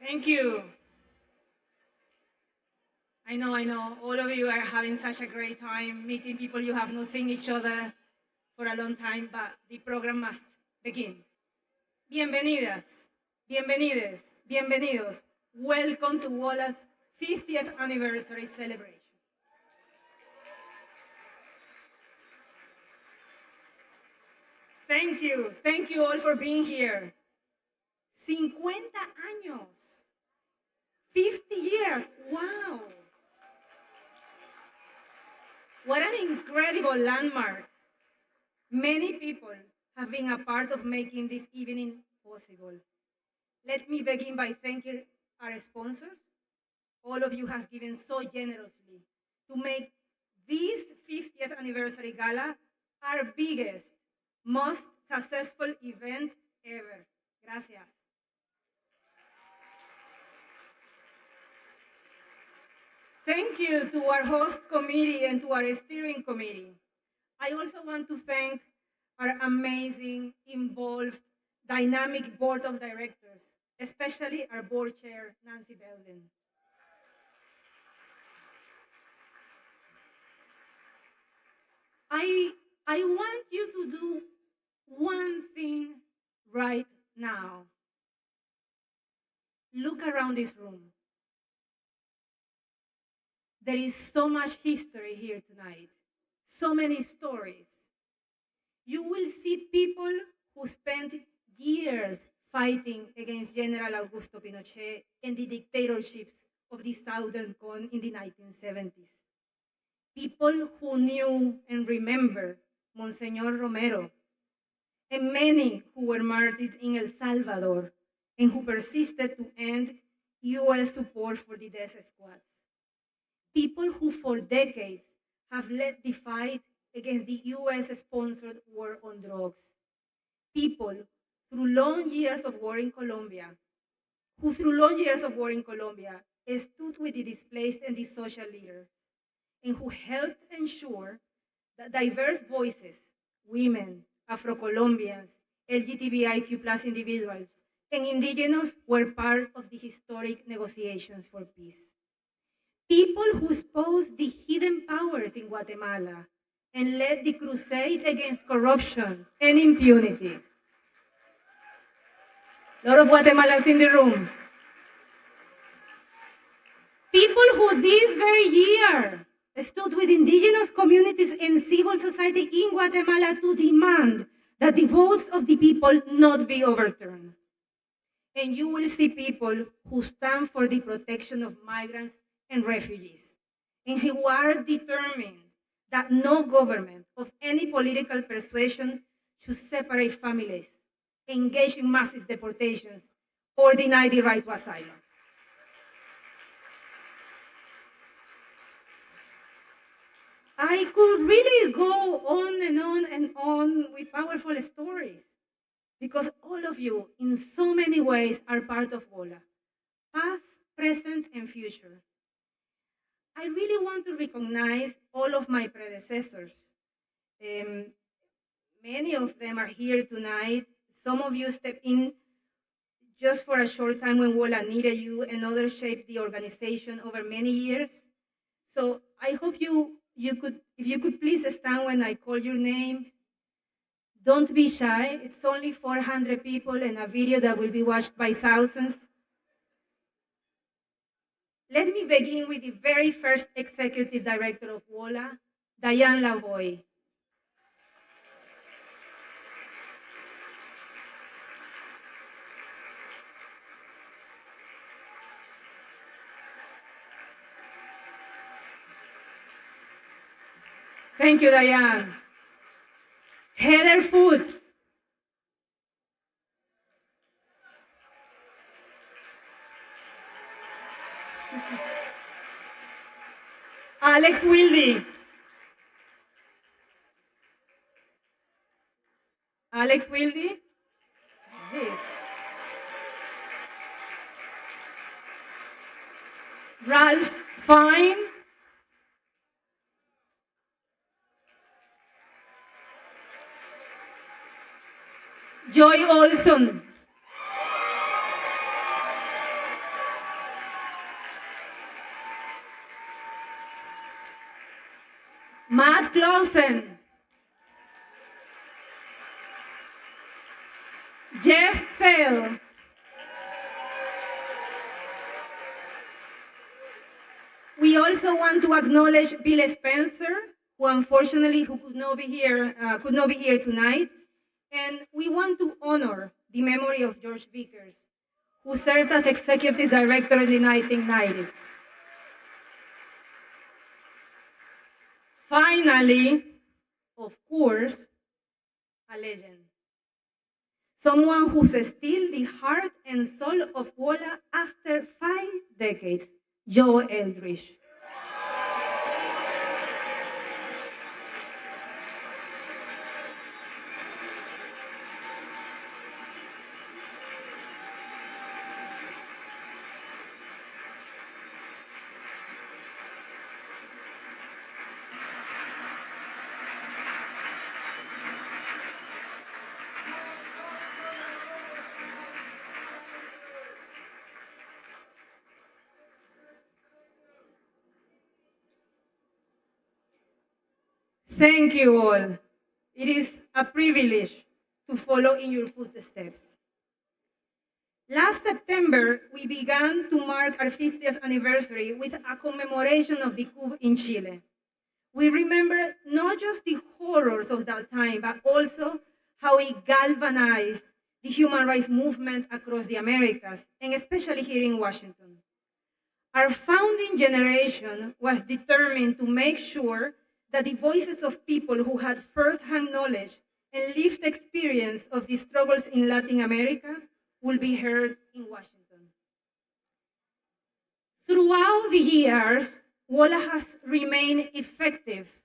Thank you. I know. All of you are having such a great time meeting people you have not seen each other for a long time, but the program must begin. Bienvenidas, bienvenides, bienvenidos. Welcome to WOLA's 50th anniversary celebration. Thank you all for being here. 50 años. 50 years, wow. What an incredible landmark. Many people have been a part of making this evening possible. Let me begin by thanking our sponsors. All of you have given so generously to make this 50th anniversary gala our biggest, most successful event ever. Gracias. Thank you to our host committee and to our steering committee. I also want to thank our amazing, involved, dynamic board of directors, especially our board chair, Nancy Belden. I want you to do one thing right now. Look around this room. There is so much history here tonight, so many stories. You will see people who spent years fighting against General Augusto Pinochet and the dictatorships of the Southern Cone in the 1970s. People who knew and remember Monsignor Romero, and many who were martyred in El Salvador and who persisted to end US support for the death squads. People who for decades have led the fight against the US-sponsored war on drugs. People through long years of war in Colombia, who through long years of war in Colombia stood with the displaced and the social leaders, and who helped ensure that diverse voices, women, Afro-Colombians, LGBTIQ plus individuals, and indigenous were part of the historic negotiations for peace. People who exposed the hidden powers in Guatemala and led the crusade against corruption and impunity. A lot of Guatemalans in the room. People who this very year stood with indigenous communities and civil society in Guatemala to demand that the votes of the people not be overturned. And you will see people who stand for the protection of migrants and refugees, and who are determined that no government of any political persuasion should separate families, engage in massive deportations, or deny the right to asylum. I could really go on and on and on with powerful stories, because all of you, in so many ways, are part of WOLA, past, present, and future. I really want to recognize all of my predecessors. Many of them are here tonight. Some of you stepped in just for a short time when WOLA needed you, and others shaped the organization over many years. So I hope if you could please stand when I call your name. Don't be shy. It's only 400 people and a video that will be watched by thousands. Let me begin with the very first executive director of WOLA, Diane Lavoie. Thank you, Diane. Heather Foote. Alex Wildy. Alex Wildy. This. Ralph Fine. Joy Olson. Matt Clausen, Jeff Sale, we also want to acknowledge Bill Spencer, who unfortunately could not be here tonight, and we want to honor the memory of George Vickers, who served as executive director in the 1990s. Finally, of course, a legend. Someone who's still the heart and soul of WOLA after 5 decades, Joe Eldridge. Thank you all. It is a privilege to follow in your footsteps. Last September, we began to mark our 50th anniversary with a commemoration of the coup in Chile. We remember not just the horrors of that time, but also how it galvanized the human rights movement across the Americas, and especially here in Washington. Our founding generation was determined to make sure that the voices of people who had first-hand knowledge and lived experience of the struggles in Latin America will be heard in Washington. Throughout the years, WOLA has remained effective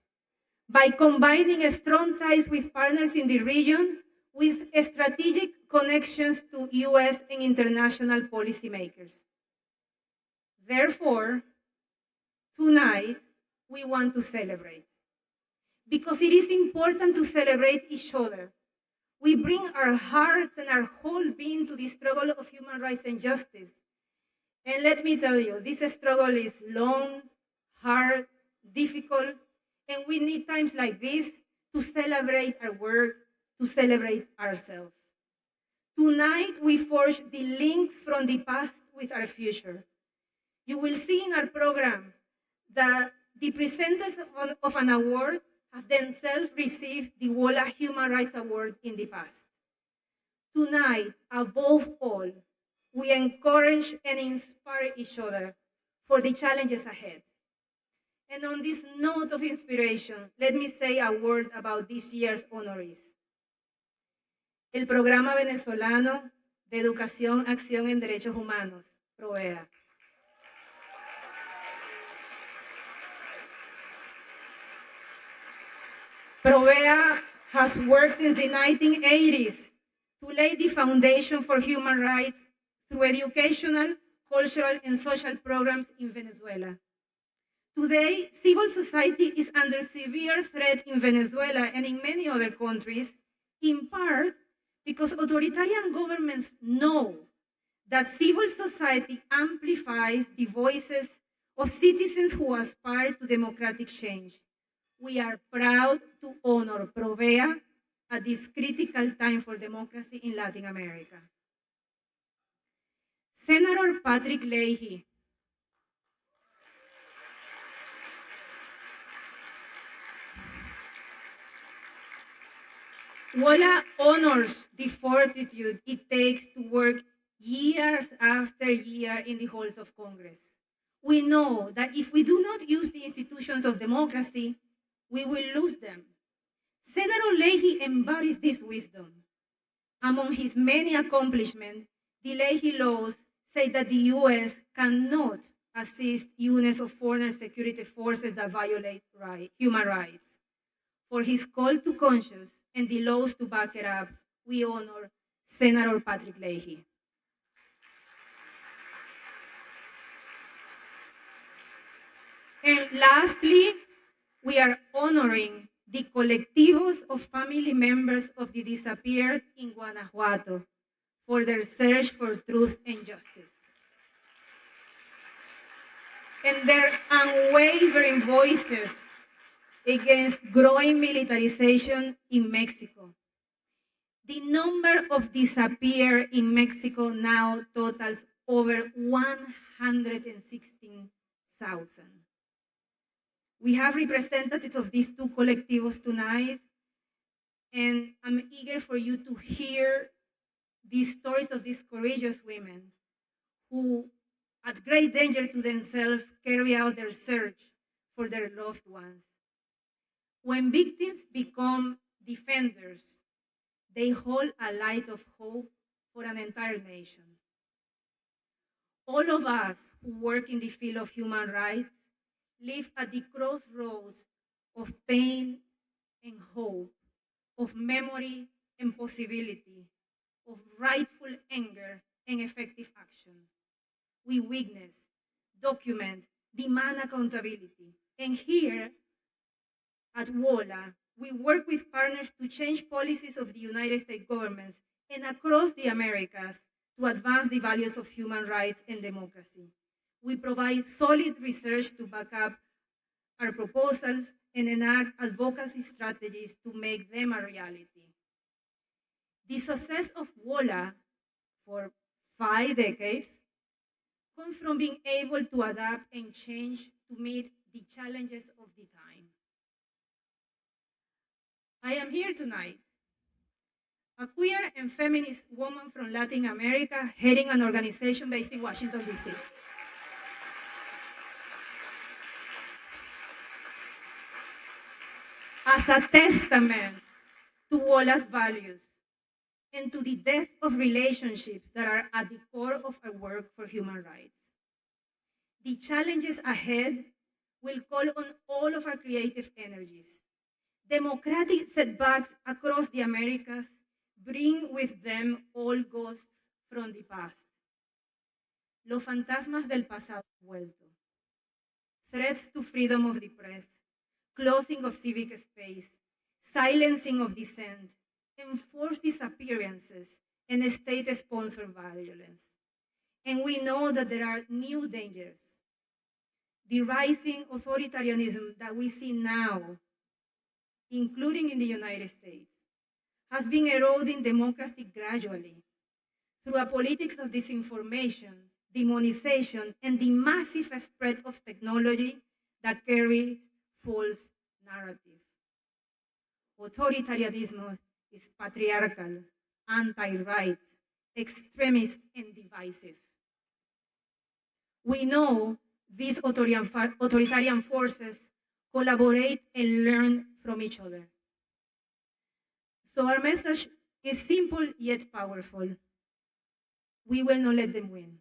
by combining strong ties with partners in the region with strategic connections to US and international policymakers. Therefore, tonight, we want to celebrate. Because it is important to celebrate each other. We bring our hearts and our whole being to the struggle of human rights and justice. And let me tell you, this struggle is long, hard, difficult, and we need times like this to celebrate our work, to celebrate ourselves. Tonight, we forge the links from the past with our future. You will see in our program that the presenters of an award have themselves received the WOLA Human Rights Award in the past. Tonight, above all, we encourage and inspire each other for the challenges ahead. And on this note of inspiration, let me say a word about this year's honorees. El Programa Venezolano de Educación, Acción en Derechos Humanos, PROVEA. PROVEA has worked since the 1980s to lay the foundation for human rights through educational, cultural, and social programs in Venezuela. Today, civil society is under severe threat in Venezuela and in many other countries, in part because authoritarian governments know that civil society amplifies the voices of citizens who aspire to democratic change. We are proud to honor PROVEA at this critical time for democracy in Latin America. Senator Patrick Leahy. WOLA honors the fortitude it takes to work years after year in the halls of Congress. We know that if we do not use the institutions of democracy, we will lose them. Senator Leahy embodies this wisdom. Among his many accomplishments, the Leahy laws say that the US cannot assist units of foreign security forces that violate human rights. For his call to conscience and the laws to back it up, we honor Senator Patrick Leahy. And lastly, we are honoring the colectivos of family members of the disappeared in Guanajuato for their search for truth and justice. And their unwavering voices against growing militarization in Mexico. The number of disappeared in Mexico now totals over 116,000. We have representatives of these two collectivos tonight, and I'm eager for you to hear these stories of these courageous women who, at great danger to themselves, carry out their search for their loved ones. When victims become defenders, they hold a light of hope for an entire nation. All of us who work in the field of human rights live at the crossroads of pain and hope, of memory and possibility, of rightful anger and effective action. We witness, document, demand accountability. And here at WOLA, we work with partners to change policies of the United States governments and across the Americas to advance the values of human rights and democracy. We provide solid research to back up our proposals and enact advocacy strategies to make them a reality. The success of WOLA for 5 decades comes from being able to adapt and change to meet the challenges of the time. I am here tonight, a queer and feminist woman from Latin America heading an organization based in Washington, D.C. As a testament to WOLA's values and to the depth of relationships that are at the core of our work for human rights. The challenges ahead will call on all of our creative energies. Democratic setbacks across the Americas bring with them all ghosts from the past. Los fantasmas del pasado vuelto. Threats to freedom of the press, closing of civic space, silencing of dissent, enforced disappearances, and state-sponsored violence. And we know that there are new dangers. The rising authoritarianism that we see now, including in the United States, has been eroding democracy gradually through a politics of disinformation, demonization, and the massive spread of technology that carries false narrative. Authoritarianism is patriarchal, anti-rights, extremist, and divisive. We know these authoritarian forces collaborate and learn from each other. So our message is simple yet powerful. We will not let them win.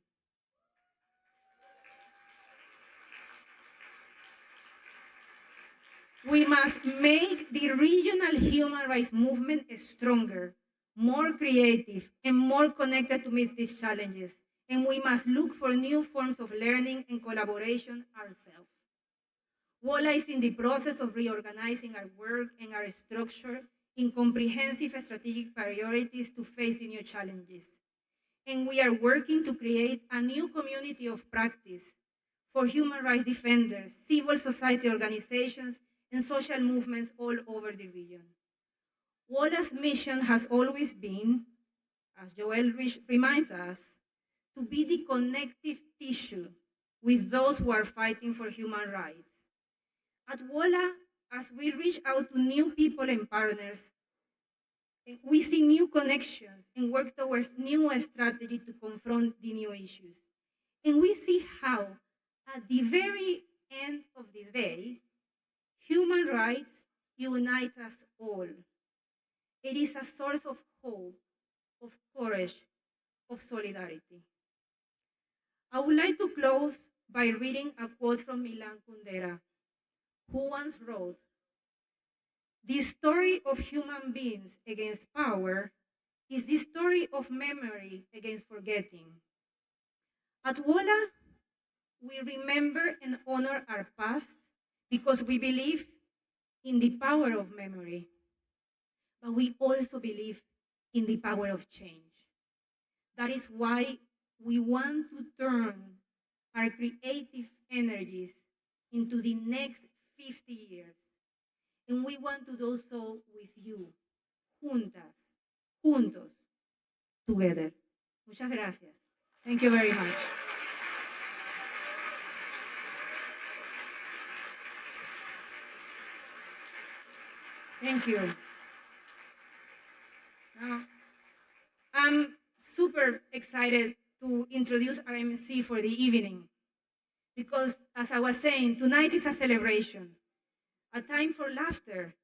We must make the regional human rights movement stronger, more creative, and more connected to meet these challenges. And we must look for new forms of learning and collaboration ourselves. WOLA is in the process of reorganizing our work and our structure in comprehensive strategic priorities to face the new challenges. And we are working to create a new community of practice for human rights defenders, civil society organizations, and social movements all over the region. WOLA's mission has always been, as Joel reminds us, to be the connective tissue with those who are fighting for human rights. At WOLA, as we reach out to new people and partners, we see new connections and work towards new strategy to confront the new issues. And we see how, at the very end of the day, human rights unite us all. It is a source of hope, of courage, of solidarity. I would like to close by reading a quote from Milan Kundera, who once wrote, "The story of human beings against power is the story of memory against forgetting." At WOLA, we remember and honor our past because we believe in the power of memory, but we also believe in the power of change. That is why we want to turn our creative energies into the next 50 years And we want to do so with you, juntas, juntos, together. Muchas gracias. Thank you very much. Thank you. Now, I'm super excited to introduce our MC for the evening because, as I was saying, tonight is a celebration, a time for laughter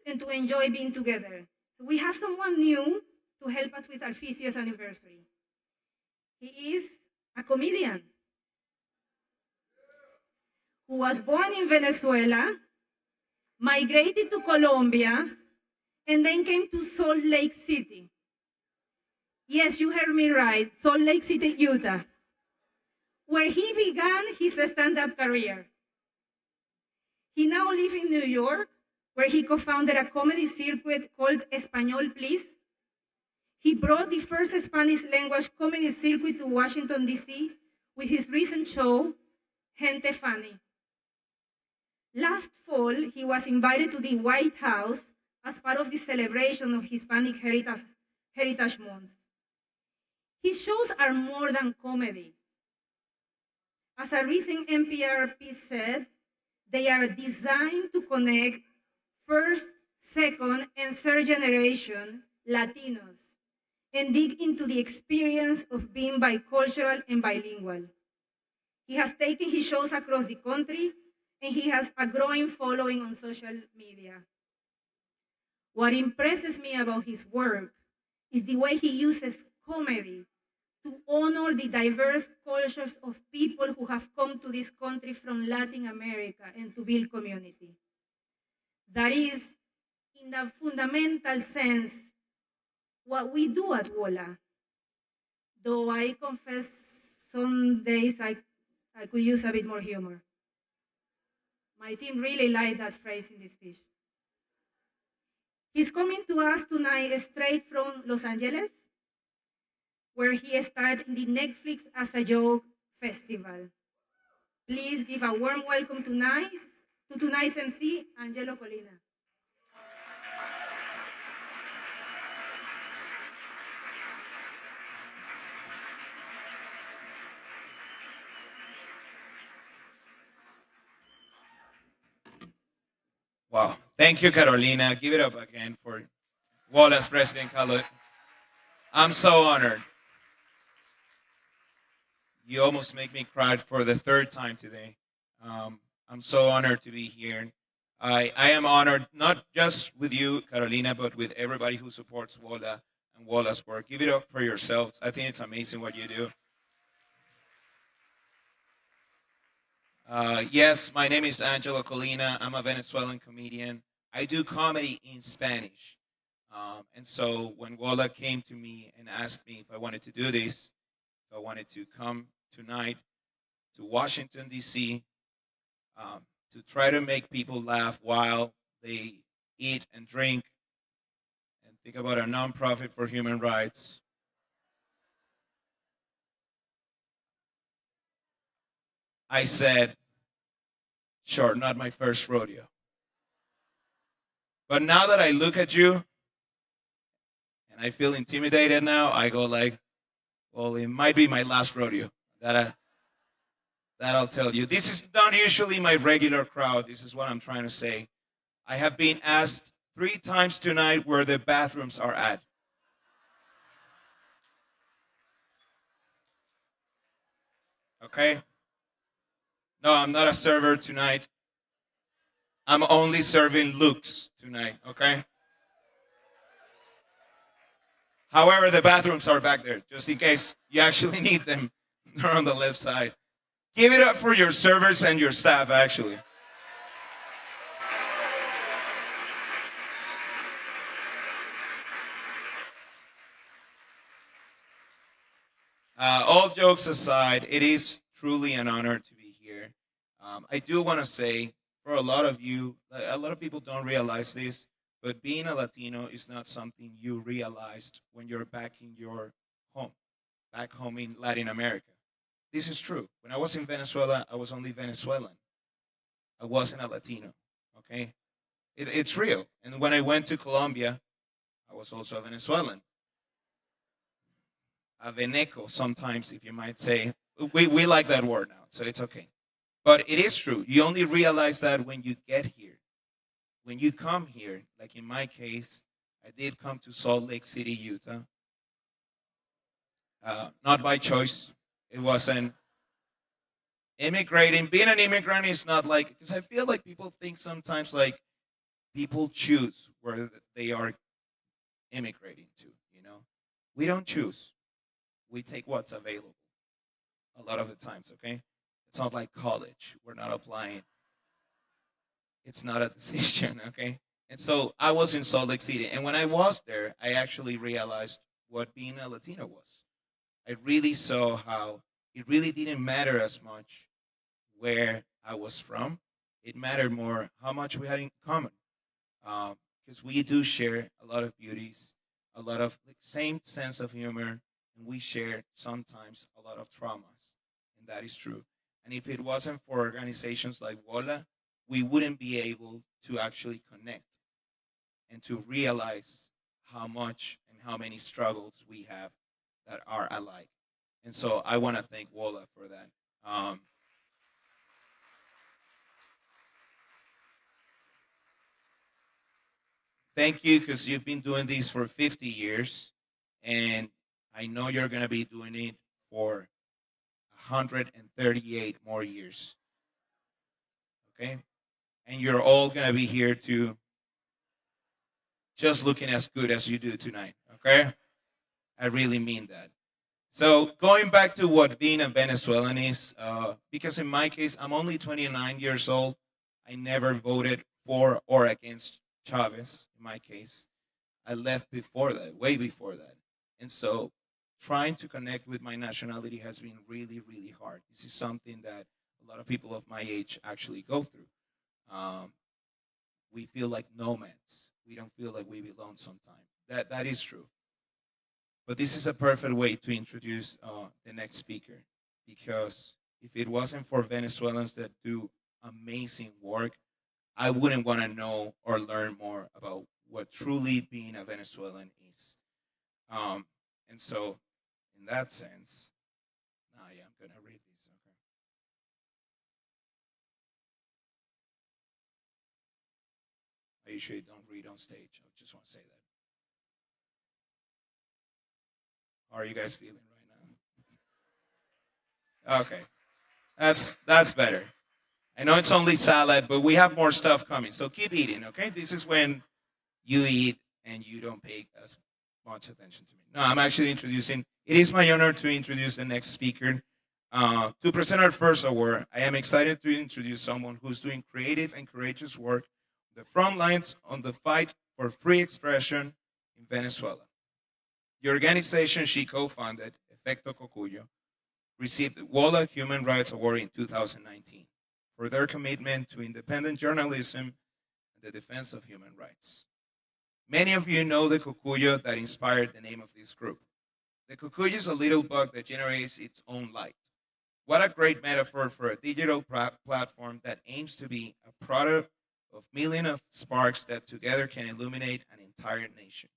and to enjoy being together. So we have someone new to help us with our 50th anniversary. He is a comedian who was born in Venezuela, migrated to Colombia, and then came to Salt Lake City. Yes, you heard me right, Salt Lake City, Utah, where he began his stand-up career. He now lives in New York, where he co-founded a comedy circuit called Español Please. He brought the first Spanish language comedy circuit to Washington, D.C. with his recent show, Gente Funny. Last fall, he was invited to the White House as part of the celebration of Hispanic Heritage Month. His shows are more than comedy. As a recent NPR piece said, they are designed to connect first, second, and third generation Latinos and dig into the experience of being bicultural and bilingual. He has taken his shows across the country, and he has a growing following on social media. What impresses me about his work is the way he uses comedy to honor the diverse cultures of people who have come to this country from Latin America and to build community. That is, in the fundamental sense, what we do at WOLA. Though I confess some days I could use a bit more humor. My team really liked that phrase in this speech. He's coming to us tonight straight from Los Angeles, where he starred in the Netflix As a Joke Festival. Please give a warm welcome to tonight's MC, Angelo Colina. Wow. Thank you, Carolina. Give it up again for WOLA's President Khaled. I'm so honored. You almost make me cry for the third time today. I'm so honored to be here. I am honored not just with you, Carolina, but with everybody who supports WOLA and WOLA's work. Give it up for yourselves. I think it's amazing what you do. Yes, my name is Angelo Colina. I'm a Venezuelan comedian. I do comedy in Spanish. And so when WOLA came to me and asked me if I wanted to do this, if I wanted to come tonight to Washington, D.C., to try to make people laugh while they eat and drink and think about a nonprofit for human rights, I said, sure, not my first rodeo. But now that I look at you and I feel intimidated now, I go like, well, it might be my last rodeo. That I'll tell you. This is not usually my regular crowd. This is what I'm trying to say. I have been asked 3 times tonight where the bathrooms are at. Okay? No, I'm not a server tonight. I'm only serving looks tonight, okay? However, the bathrooms are back there, just in case you actually need them. They're on the left side. Give it up for your servers and your staff, actually. All jokes aside, it is truly an honor to be here. I do want to say, for a lot of you, a lot of people don't realize this, but being a Latino is not something you realized when you're back in your home, back home in Latin America. This is true. When I was in Venezuela, I was only Venezuelan. I wasn't a Latino, okay? It's real. And when I went to Colombia, I was also a Venezuelan. A Veneco, sometimes, if you might say. We like that word now, so it's okay. But it is true. You only realize that when you get here. When you come here, like in my case, I did come to Salt Lake City, Utah. Not by choice. It wasn't immigrating. Being an immigrant is not like, because I feel like people think sometimes like people choose where they are immigrating to, you know? We don't choose. We take what's available a lot of the times, okay? It's not like college. We're not applying. It's not a decision, okay? And so I was in Salt Lake City. And when I was there, I actually realized what being a Latino was. I really saw how it really didn't matter as much where I was from. It mattered more how much we had in common. Because we do share a lot of beauties, a lot of like, same sense of humor, and we share sometimes a lot of traumas, and that is true. And if it wasn't for organizations like WOLA, we wouldn't be able to actually connect and to realize how much and how many struggles we have that are alike. And so I want to thank WOLA for that. Thank you because you've been doing this for 50 years, and I know you're going to be doing it for 138 more years. Okay? And you're all going to be here to just looking as good as you do tonight. Okay? I really mean that. So, going back to what being a Venezuelan is, because in my case, I'm only 29 years old. I never voted for or against Chavez, in my case. I left before that, way before that. And so trying to connect with my nationality has been really, really hard. This is something that a lot of people of my age actually go through. Um, we feel like nomads. We don't feel like we belong sometimes. That is true. But this is a perfect way to introduce the next speaker because if it wasn't for Venezuelans that do amazing work, I wouldn't want to know or learn more about what truly being a Venezuelan is. Um, and so, in that sense, yeah, I'm gonna read this. Okay. I usually don't read on stage. I just want to say that. How are you guys feeling right now? Okay, that's better. I know it's only salad, but we have more stuff coming. So keep eating, okay? This is when you eat and you don't pay as much attention to me. No, I'm actually introducing. It is my honor to introduce the next speaker. To present our first award, I am excited to introduce someone who's doing creative and courageous work on the front lines on the fight for free expression in Venezuela. The organization she co-founded, Efecto Cocuyo, received the WOLA Human Rights Award in 2019 for their commitment to independent journalism and the defense of human rights. Many of you know the Cocuyo that inspired the name of this group. The Cocuyo is a little bug that generates its own light. What a great metaphor for a digital platform that aims to be a product of millions of sparks that together can illuminate an entire nation.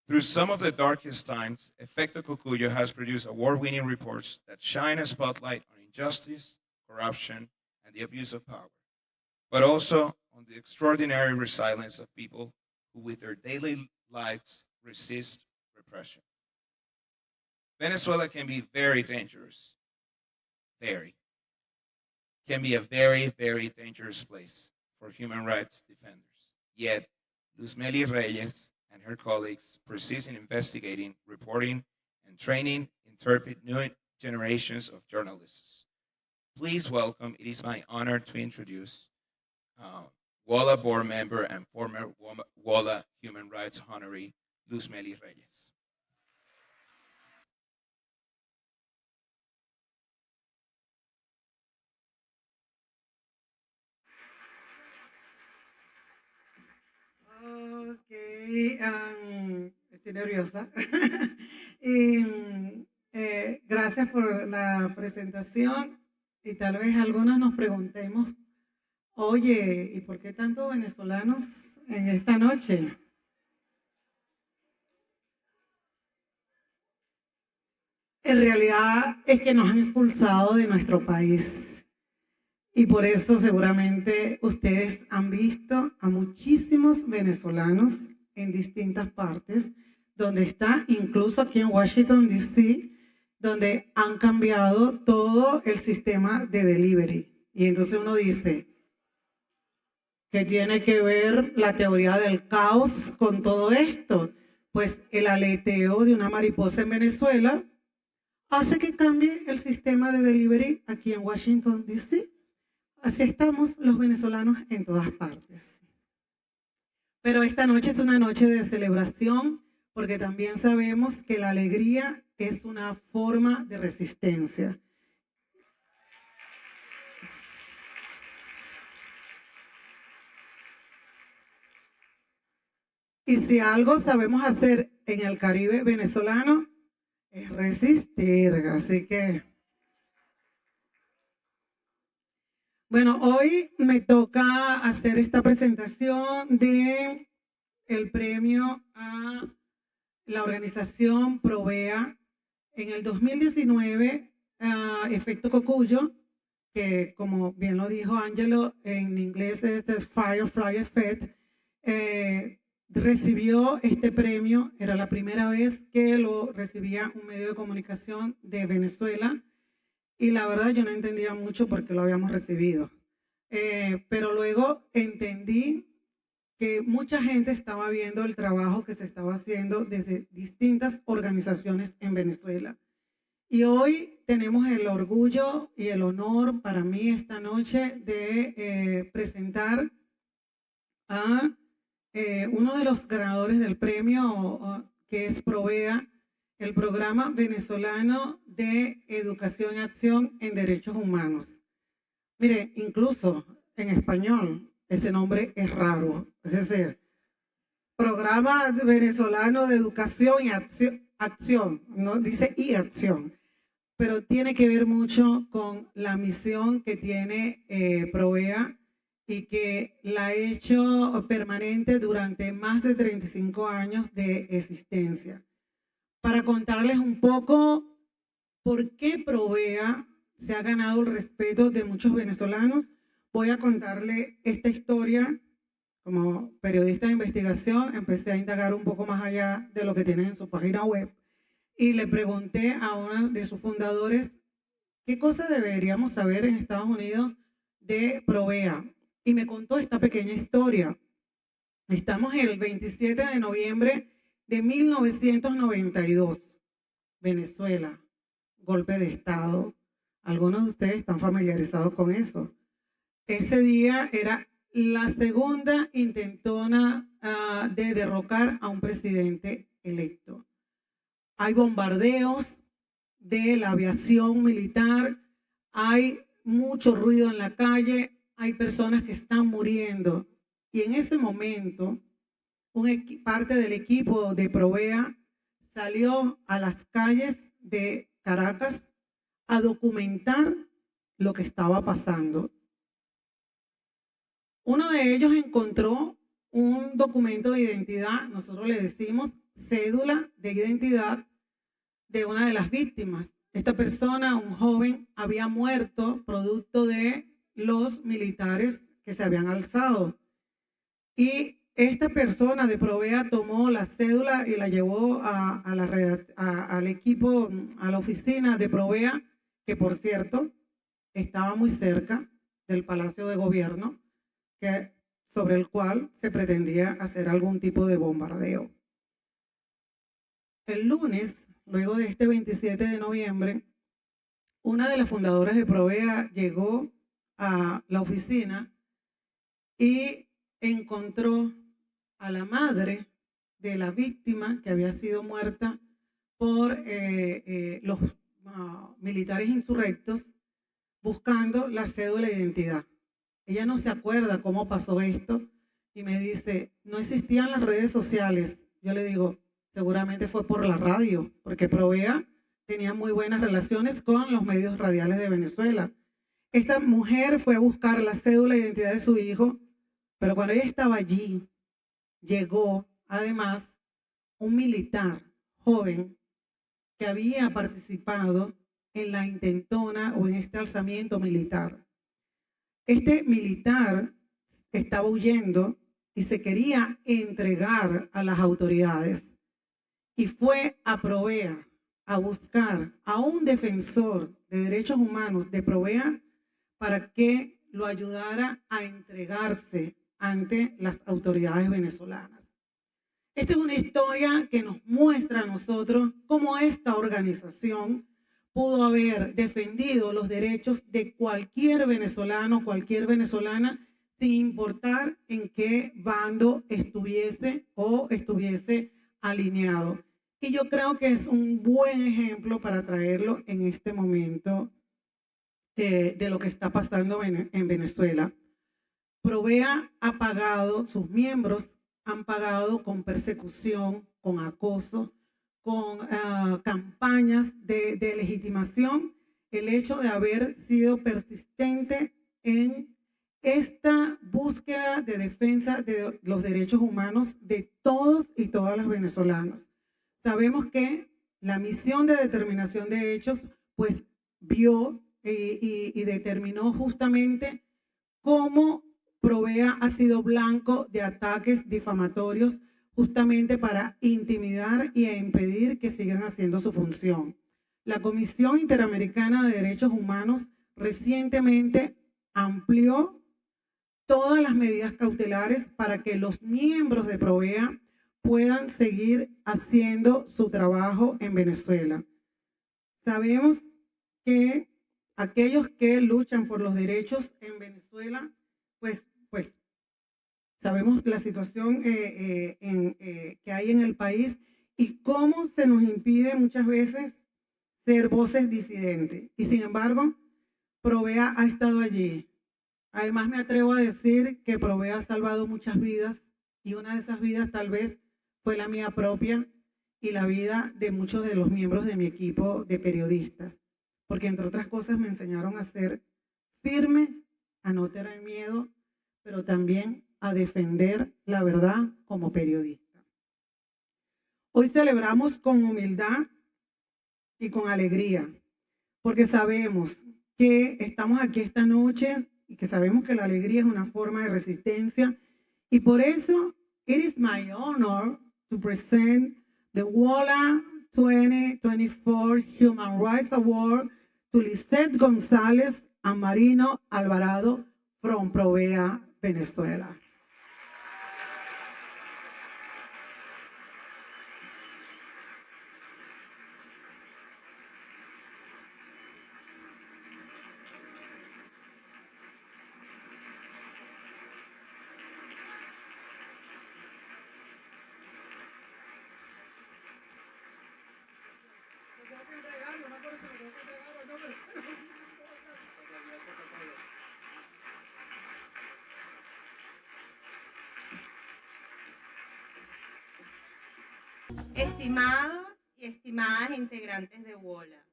Through some of the darkest times, Efecto Cocuyo has produced award-winning reports that shine a spotlight on injustice, corruption, and the abuse of power, but also on the extraordinary resilience of people who, with their daily lives, resist repression. Venezuela can be very dangerous. Very. Can be a very, very dangerous place for human rights defenders. Yet, Luzmeli Reyes and her colleagues persist in investigating, reporting, and training interpret new generations of journalists. Please welcome, it is my honor to introduce WOLA board member and former WOLA human rights honoree, Luzmeli Reyes. Ok, estoy nerviosa. Y, gracias por la presentación y tal vez algunos nos preguntemos Oye, ¿y por qué tantos venezolanos en esta noche? En realidad es que nos han expulsado de nuestro país y por eso seguramente ustedes han visto a muchísimos venezolanos en distintas partes, donde está incluso aquí en Washington, D.C., donde han cambiado todo el sistema de delivery. Y entonces uno dice, ¿qué tiene que ver la teoría del caos con todo esto? Pues el aleteo de una mariposa en Venezuela hace que cambie el sistema de delivery aquí en Washington, D.C. Así estamos los venezolanos en todas partes. Pero esta noche es una noche de celebración porque también sabemos que la alegría es una forma de resistencia. Y si algo sabemos hacer en el Caribe venezolano es resistir, así que... Bueno, hoy me toca hacer esta presentación de el premio a la organización Provea. En el 2019, Efecto Cocuyo, que como bien lo dijo Angelo, en inglés es el Firefly Effect, recibió este premio. Era la primera vez que lo recibía un medio de comunicación de Venezuela. Y la verdad yo no entendía mucho por qué lo habíamos recibido. Pero luego entendí que mucha gente estaba viendo el trabajo que se estaba haciendo desde distintas organizaciones en Venezuela. Y hoy tenemos el orgullo y el honor para mí esta noche de presentar a uno de los ganadores del premio, que es Provea, el Programa Venezolano de Educación y Acción en Derechos Humanos. Mire, incluso en español ese nombre es raro, es decir, Programa Venezolano de Educación y Acción, no dice y acción, pero tiene que ver mucho con la misión que tiene Provea y que la ha hecho permanente durante más de 35 años de existencia. Para contarles un poco por qué Provea se ha ganado el respeto de muchos venezolanos, voy a contarle esta historia. Como periodista de investigación, empecé a indagar un poco más allá de lo que tienen en su página web y le pregunté a uno de sus fundadores qué cosas deberíamos saber en Estados Unidos de Provea. Y me contó esta pequeña historia. Estamos en el 27 de noviembre de 1992, Venezuela, golpe de Estado. Algunos de ustedes están familiarizados con eso. Ese día era la segunda intentona de derrocar a un presidente electo. Hay bombardeos de la aviación militar, hay mucho ruido en la calle, hay personas que están muriendo. Y en ese momento, parte del equipo de Provea salió a las calles de Caracas a documentar lo que estaba pasando. Uno de ellos encontró un documento de identidad, nosotros le decimos cédula de identidad de una de las víctimas. Esta persona, un joven, había muerto producto de los militares que se habían alzado. Y esta persona de Provea tomó la cédula y la llevó al equipo, a la oficina de Provea, que por cierto estaba muy cerca del Palacio de Gobierno, sobre el cual se pretendía hacer algún tipo de bombardeo. El lunes, luego de este 27 de noviembre, una de las fundadoras de Provea llegó a la oficina y encontró a la madre de la víctima que había sido muerta por los militares insurrectos buscando la cédula de identidad. Ella no se acuerda cómo pasó esto y me dice, no existían las redes sociales. Yo le digo, seguramente fue por la radio, porque Provea tenía muy buenas relaciones con los medios radiales de Venezuela. esta mujer fue a buscar la cédula de identidad de su hijo, pero cuando ella estaba allí, llegó además un militar joven que había participado en la intentona o en este alzamiento militar. Este militar estaba huyendo y se quería entregar a las autoridades y fue a Provea a buscar a un defensor de derechos humanos de Provea para que lo ayudara a entregarse ante las autoridades venezolanas. Esta es una historia que nos muestra a nosotros cómo esta organización pudo haber defendido los derechos de cualquier venezolano, cualquier venezolana, sin importar en qué bando estuviese o estuviese alineado. Y yo creo que es un buen ejemplo para traerlo en este momento de lo que está pasando en Venezuela. Provea ha pagado, sus miembros han pagado con persecución, con acoso, con campañas de legitimación, el hecho de haber sido persistente en esta búsqueda de defensa de los derechos humanos de todos y todas las venezolanos. Sabemos que la misión de determinación de hechos, pues vio y determinó justamente cómo Provea ha sido blanco de ataques difamatorios justamente para intimidar y impedir que sigan haciendo su función. La Comisión Interamericana de Derechos Humanos recientemente amplió todas las medidas cautelares para que los miembros de Provea puedan seguir haciendo su trabajo en Venezuela. Sabemos que aquellos que luchan por los derechos en Venezuela, pues sabemos la situación que hay en el país y cómo se nos impide muchas veces ser voces disidentes. Y sin embargo, Provea ha estado allí. Además, me atrevo a decir que Provea ha salvado muchas vidas y una de esas vidas tal vez fue la mía propia y la vida de muchos de los miembros de mi equipo de periodistas. Porque entre otras cosas me enseñaron a ser firme, a no tener miedo, pero también a defender la verdad como periodista. Hoy celebramos con humildad y con alegría, porque sabemos que estamos aquí esta noche y que sabemos que la alegría es una forma de resistencia, y por eso it is my honor to present the WOLA 2024 Human Rights Award to Lisette González and Marino Alvarado from Provea, Venezuela. Estimados y estimadas integrantes de WOLA,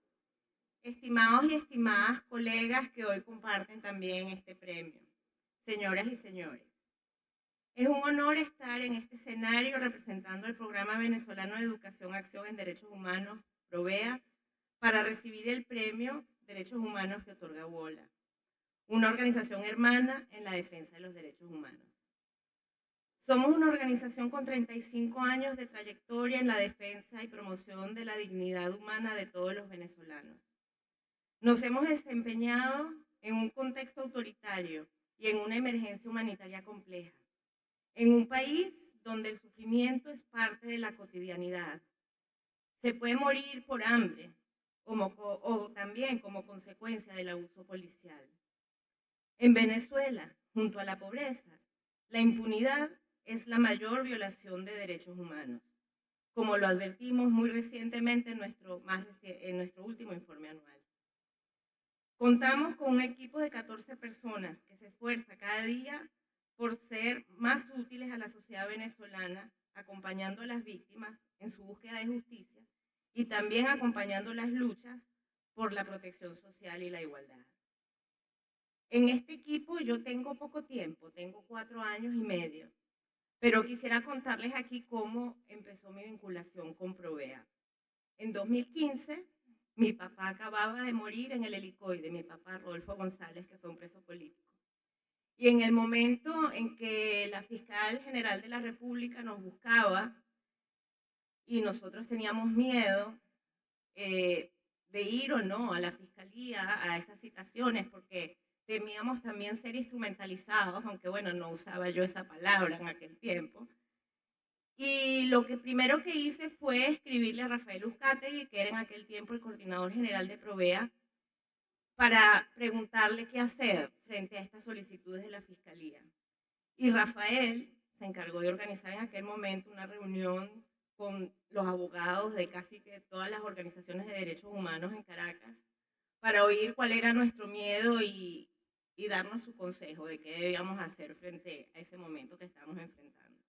estimados y estimadas colegas que hoy comparten también este premio, señoras y señores, es un honor estar en este escenario representando el Programa Venezolano de Educación, Acción en Derechos Humanos, Provea, para recibir el premio Derechos Humanos que otorga WOLA, una organización hermana en la defensa de los derechos humanos. Somos una organización con 35 años de trayectoria en la defensa y promoción de la dignidad humana de todos los venezolanos. Nos hemos desempeñado en un contexto autoritario y en una emergencia humanitaria compleja, en un país donde el sufrimiento es parte de la cotidianidad. Se puede morir por hambre o también como consecuencia del abuso policial. En Venezuela, junto a la pobreza, la impunidad es la mayor violación de derechos humanos, como lo advertimos muy recientemente en nuestro último informe anual. Contamos con un equipo de 14 personas que se esfuerza cada día por ser más útiles a la sociedad venezolana, acompañando a las víctimas en su búsqueda de justicia y también acompañando las luchas por la protección social y la igualdad. En este equipo yo tengo poco tiempo, tengo 4 años y medio, pero quisiera contarles aquí cómo empezó mi vinculación con Provea. En 2015, mi papá acababa de morir en el helicoide, mi papá Rodolfo González, que fue un preso político. Y en el momento en que la fiscal general de la República nos buscaba y nosotros teníamos miedo de ir o no a la fiscalía, a esas citaciones, porque temíamos también ser instrumentalizados, aunque bueno, no usaba yo esa palabra en aquel tiempo. Y lo que primero que hice fue escribirle a Rafael Uzcategui, que era en aquel tiempo el coordinador general de Provea, para preguntarle qué hacer frente a estas solicitudes de la Fiscalía. Y Rafael se encargó de organizar en aquel momento una reunión con los abogados de casi que todas las organizaciones de derechos humanos en Caracas para oír cuál era nuestro miedo y darnos su consejo de qué debíamos hacer frente a ese momento que estábamos enfrentando.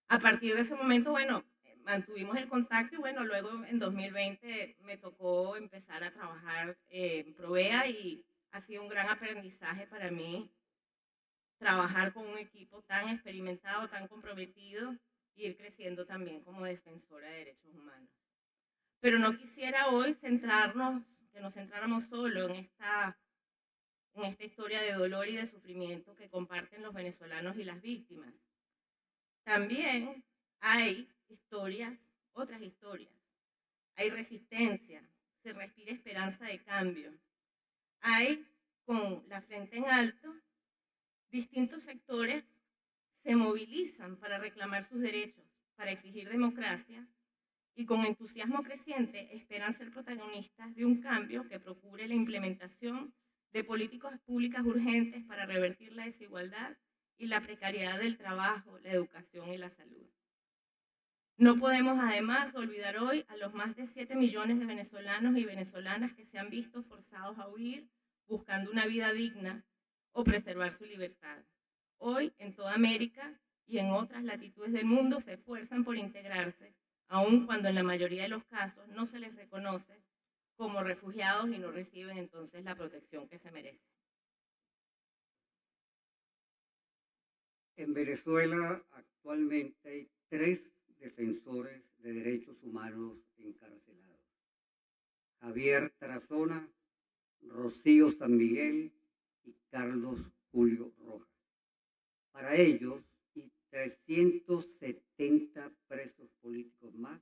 A partir de ese momento, bueno, mantuvimos el contacto y bueno, luego en 2020 me tocó empezar a trabajar en Provea y ha sido un gran aprendizaje para mí trabajar con un equipo tan experimentado, tan comprometido e ir creciendo también como defensora de derechos humanos. Pero no quisiera hoy que nos centráramos solo en esta historia de dolor y de sufrimiento que comparten los venezolanos y las víctimas. También hay otras historias. Hay resistencia, se respira esperanza de cambio. Hay, con la frente en alto, distintos sectores se movilizan para reclamar sus derechos, para exigir democracia y con entusiasmo creciente esperan ser protagonistas de un cambio que procure la implementación de políticas públicas urgentes para revertir la desigualdad y la precariedad del trabajo, la educación y la salud. No podemos además olvidar hoy a los más de 7 millones de venezolanos y venezolanas que se han visto forzados a huir buscando una vida digna o preservar su libertad. Hoy, en toda América y en otras latitudes del mundo, se esfuerzan por integrarse, aun cuando en la mayoría de los casos no se les reconoce como refugiados y no reciben entonces la protección que se merecen. En Venezuela actualmente hay 3 defensores de derechos humanos encarcelados: Javier Tarazona, Rocío San Miguel y Carlos Julio Rojas. Para ellos y 370 presos políticos más,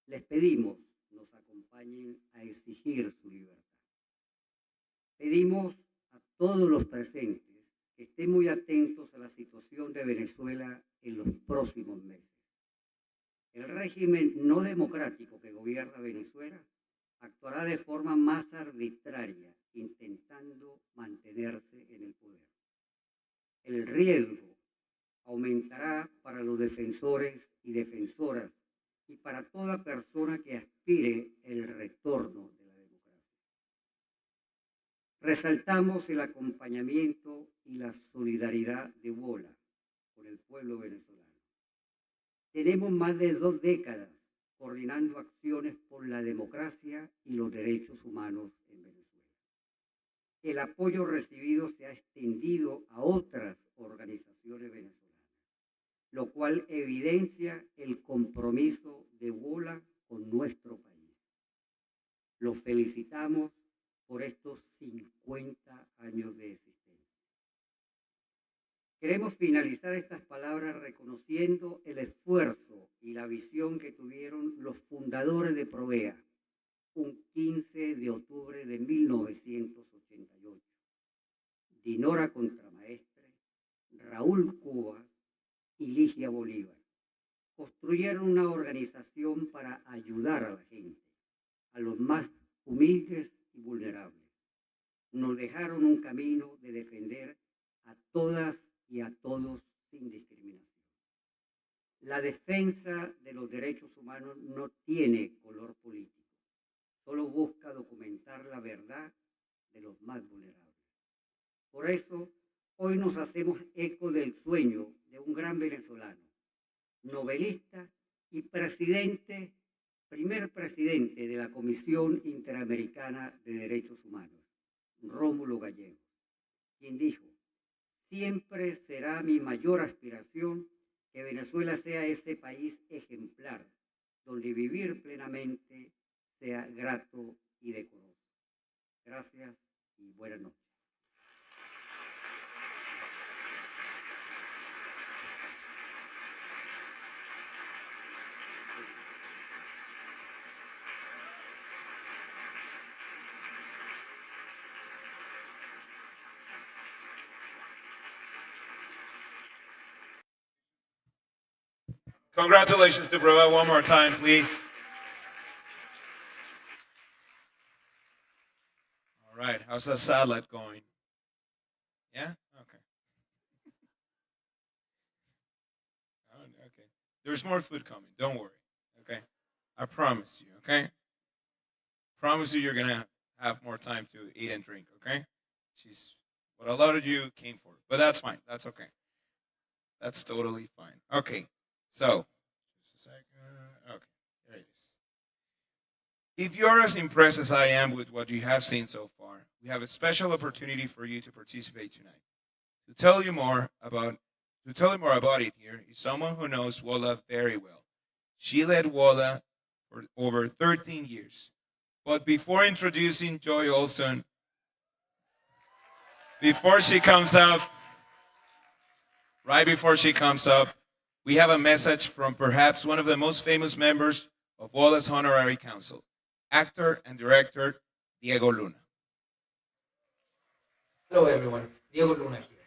les pedimos nos acompañen a exigir su libertad. Pedimos a todos los presentes que estén muy atentos a la situación de Venezuela en los próximos meses. El régimen no democrático que gobierna Venezuela actuará de forma más arbitraria, intentando mantenerse en el poder. El riesgo aumentará para los defensores y defensoras y para toda persona que aspire el retorno de la democracia. Resaltamos el acompañamiento y la solidaridad de Wola con el pueblo venezolano. Tenemos más de 2 décadas coordinando acciones por la democracia y los derechos humanos en Venezuela. El apoyo recibido se ha extendido a otras organizaciones venezolanas, lo cual evidencia el compromiso de Wola con nuestro país. Los felicitamos por estos 50 años de existencia. Queremos finalizar estas palabras reconociendo el esfuerzo y la visión que tuvieron los fundadores de Provea un 15 de octubre de 1988. Dinora Contramaestre, Raúl Cubas y Ligia Bolívar construyeron una organización para ayudar a la gente, a los más humildes y vulnerables. Nos dejaron un camino de defender a todas y a todos sin discriminación. La defensa de los derechos humanos no tiene color político, solo busca documentar la verdad de los más vulnerables. Por eso, hoy nos hacemos eco del sueño de un gran venezolano, novelista y primer presidente de la Comisión Interamericana de Derechos Humanos, Rómulo Gallegos, quien dijo: siempre será mi mayor aspiración que Venezuela sea ese país ejemplar, donde vivir plenamente sea grato y decoroso. Gracias y buenas noches. Congratulations to Brava one more time, please. All right, how's that salad going? Yeah? Okay. Oh, okay. There's more food coming. Don't worry. Okay? I promise you, okay? Promise you you're going to have more time to eat and drink, okay? She's what a lot of you came for. But that's fine. That's okay. That's totally fine. Okay. So, just a second. Okay, there it is. If you're as impressed as I am with what you have seen so far, we have a special opportunity for you to participate tonight. To tell you more about it here is someone who knows WOLA very well. She led WOLA for over 13 years. But before introducing Joy Olson, before she comes up, right before she comes up, we have a message from perhaps one of the most famous members of WOLA's Honorary Council, actor and director Diego Luna. Hello everyone, Diego Luna here.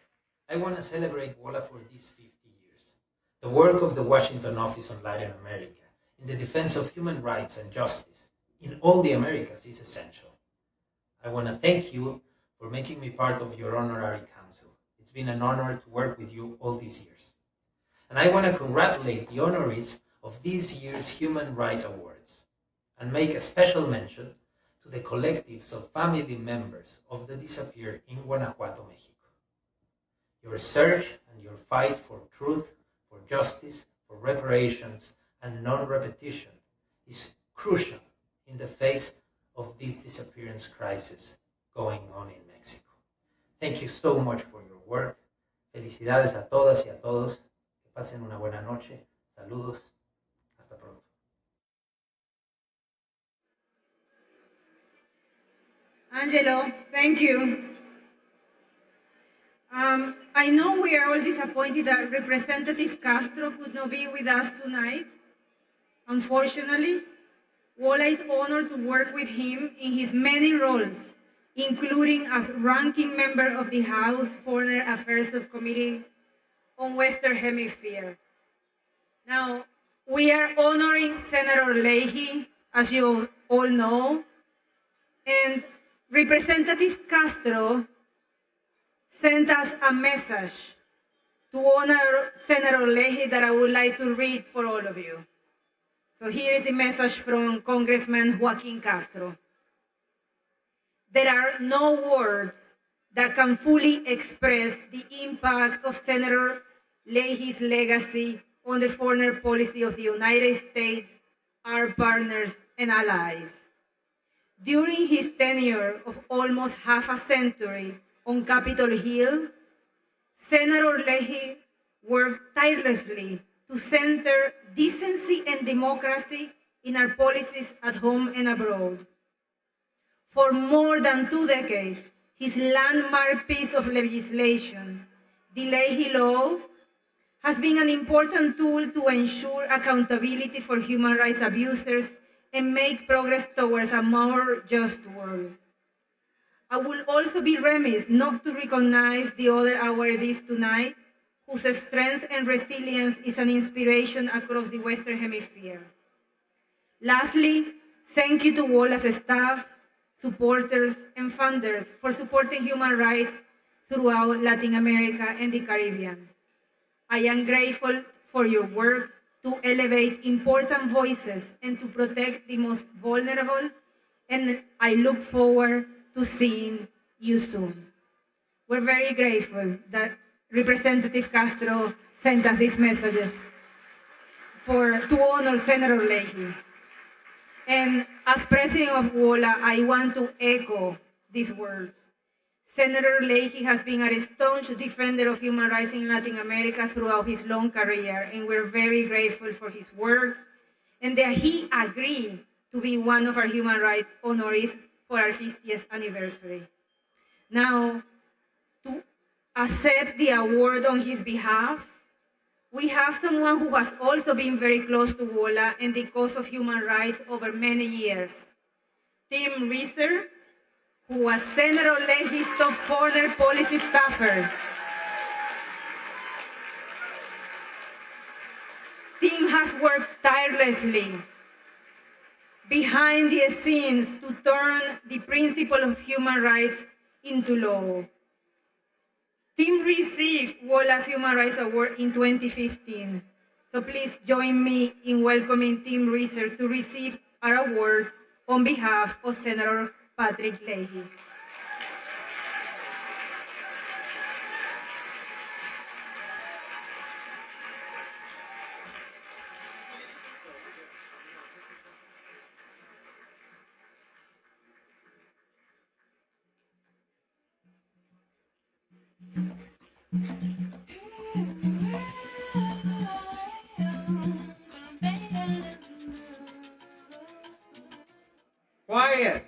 I want to celebrate WOLA for these 50 years. The work of the Washington Office on Latin America in the defense of human rights and justice in all the Americas is essential. I want to thank you for making me part of your honorary council. It's been an honor to work with you all these years. And I want to congratulate the honorees of this year's Human Rights Awards and make a special mention to the collectives of family members of the disappeared in Guanajuato, Mexico. Your search and your fight for truth, for justice, for reparations, and non-repetition is crucial in the face of this disappearance crisis going on in Mexico. Thank you so much for your work. Felicidades a todas y a todos. Que pasen una buena noche. Saludos. Hasta pronto. Angelo, thank you. I know we are all disappointed that Representative Castro could not be with us tonight. Unfortunately, WOLA is honored to work with him in his many roles, including as ranking member of the House Foreign Affairs Subcommittee on Western Hemisphere. Now, we are honoring Senator Leahy, as you all know, and Representative Castro sent us a message to honor Senator Leahy that I would like to read for all of you. So here is the message from Congressman Joaquin Castro. There are no words that can fully express the impact of Senator Leahy's legacy on the foreign policy of the United States, our partners and allies. During his tenure of almost half a century on Capitol Hill, Senator Leahy worked tirelessly to center decency and democracy in our policies at home and abroad. For more than 2 decades, his landmark piece of legislation, the Leahy Law, has been an important tool to ensure accountability for human rights abusers and make progress towards a more just world. I will also be remiss not to recognize the other awardees tonight, whose strength and resilience is an inspiration across the Western Hemisphere. Lastly, thank you to WOLA's staff, supporters, and funders for supporting human rights throughout Latin America and the Caribbean. I am grateful for your work to elevate important voices and to protect the most vulnerable, and I look forward to seeing you soon. We're very grateful that Representative Castro sent us these messages to honor Senator Leahy. And as president of WOLA, I want to echo these words. Senator Leahy has been a staunch defender of human rights in Latin America throughout his long career, and we're very grateful for his work and that he agreed to be one of our human rights honorees for our 50th anniversary. Now, to accept the award on his behalf, we have someone who has also been very close to WOLA and the cause of human rights over many years. Tim Reeser, who was Senator Leahy's top foreign policy staffer. Tim has worked tirelessly behind the scenes to turn the principle of human rights into law. Tim received WOLA's Human Rights Award in 2015. So please join me in welcoming Tim Reeser to receive our award on behalf of Senator Patrick Leahy. Quiet.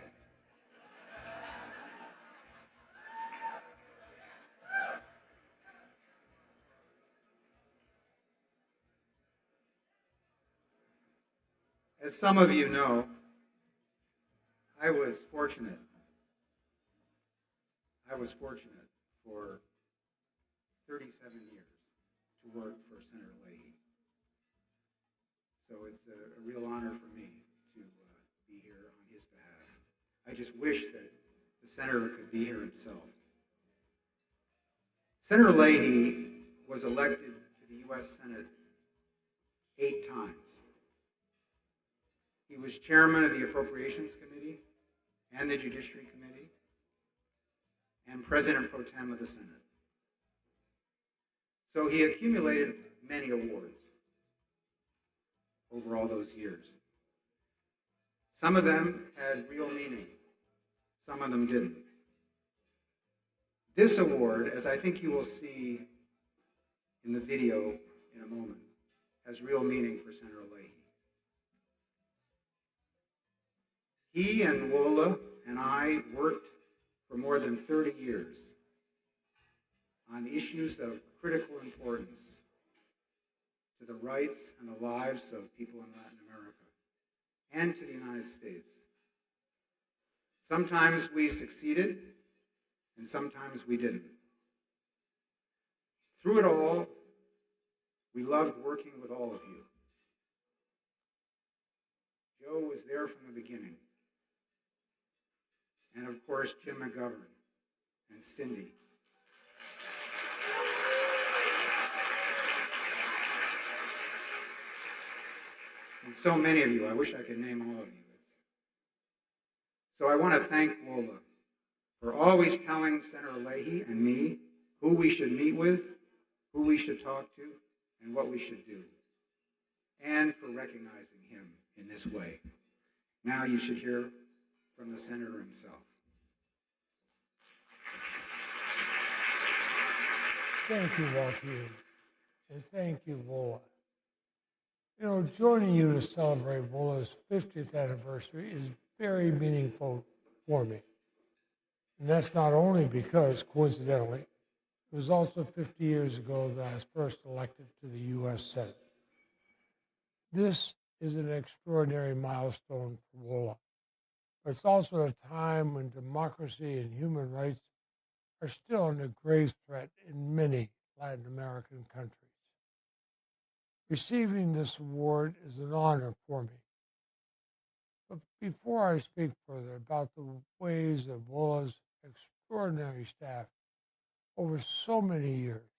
As some of you know, I was fortunate for 37 years to work for Senator Leahy. So it's a real honor for me to be here on his behalf. I just wish that the senator could be here himself. Senator Leahy was elected to the U.S. Senate 8 times. He was chairman of the Appropriations Committee and the Judiciary Committee and President Pro Tem of the Senate. So he accumulated many awards over all those years. Some of them had real meaning. Some of them didn't. This award, as I think you will see in the video in a moment, has real meaning for Senator Leahy. He and WOLA and I worked for more than 30 years on issues of critical importance to the rights and the lives of people in Latin America and to the United States. Sometimes we succeeded and sometimes we didn't. Through it all, we loved working with all of you. Joe was there from the beginning. And of course, Jim McGovern and Cindy. And so many of you. I wish I could name all of you. So I want to thank WOLA for always telling Senator Leahy and me who we should meet with, who we should talk to, and what we should do, and for recognizing him in this way. Now you should hear from the senator himself. Thank you, Joaquin, and thank you, WOLA. You know, joining you to celebrate WOLA's 50th anniversary is very meaningful for me. And that's not only because, coincidentally, it was also 50 years ago that I was first elected to the U.S. Senate. This is an extraordinary milestone for WOLA, but it's also a time when democracy and human rights are still under grave threat in many Latin American countries. Receiving this award is an honor for me. But before I speak further about the ways that WOLA's extraordinary staff over so many years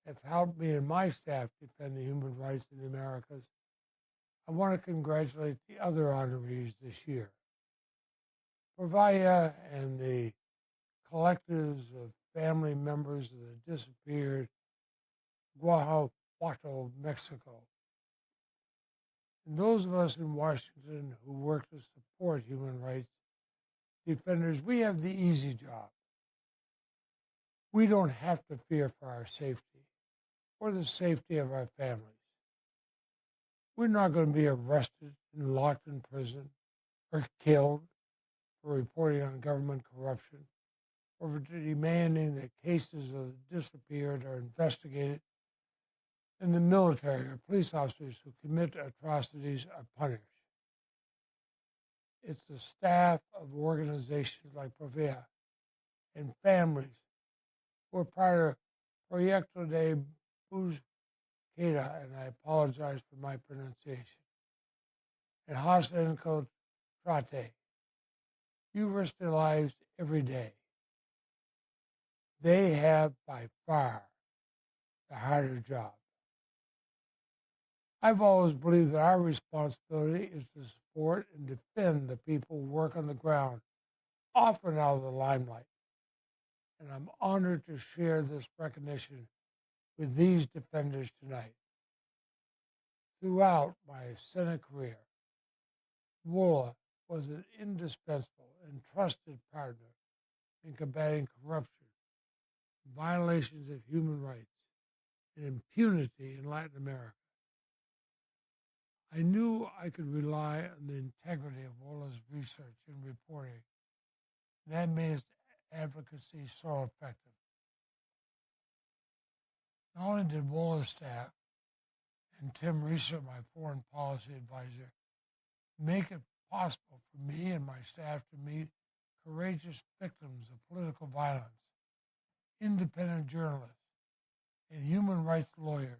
have helped me and my staff defend the human rights in the Americas, I want to congratulate the other honorees this year. Provaya and the collectives of family members of the disappeared Guanajuato, Mexico. And those of us in Washington who work to support human rights defenders, we have the easy job We don't have to fear for our safety or the safety of our families. We're not going to be arrested and locked in prison or killed for reporting on government corruption or for demanding that cases of the disappeared are investigated and the military or police officers who commit atrocities are punished. It's the staff of organizations like Provea and families who are part of Proyecto de Búsqueda, and I apologize for my pronunciation, and Has Encontrate. You risk their lives every day. They have by far the harder job. I've always believed that our responsibility is to support and defend the people who work on the ground, often out of the limelight. And I'm honored to share this recognition with these defenders tonight. Throughout my Senate career, WOLA was an indispensable and trusted partner in combating corruption, violations of human rights, and impunity in Latin America. I knew I could rely on the integrity of WOLA's research and reporting, and that made its advocacy so effective. Not only did WOLA staff and Tim Reeser, my foreign policy advisor, make it possible for me and my staff to meet courageous victims of political violence, independent journalists, and human rights lawyers.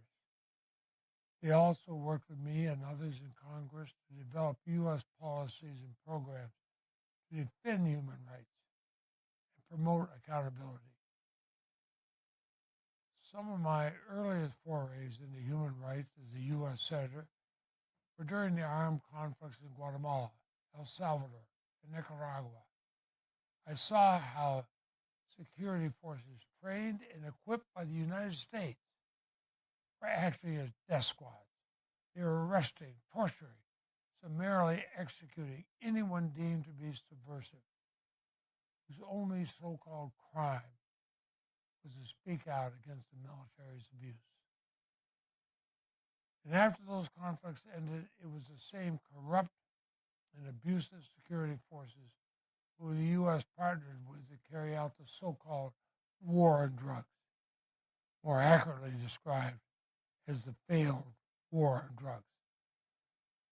They also worked with me and others in Congress to develop U.S. policies and programs to defend human rights and promote accountability. Some of my earliest forays into human rights as a U.S. Senator were during the armed conflicts in Guatemala, El Salvador, and Nicaragua. I saw how security forces trained and equipped by the United States were acting as death squads. They were arresting, torturing, summarily executing anyone deemed to be subversive, whose only so-called crime was to speak out against the military's abuse. And after those conflicts ended, it was the same corrupt and abusive security forces who the U.S. partnered with to carry out the so-called war on drugs, more accurately described as the failed war on drugs.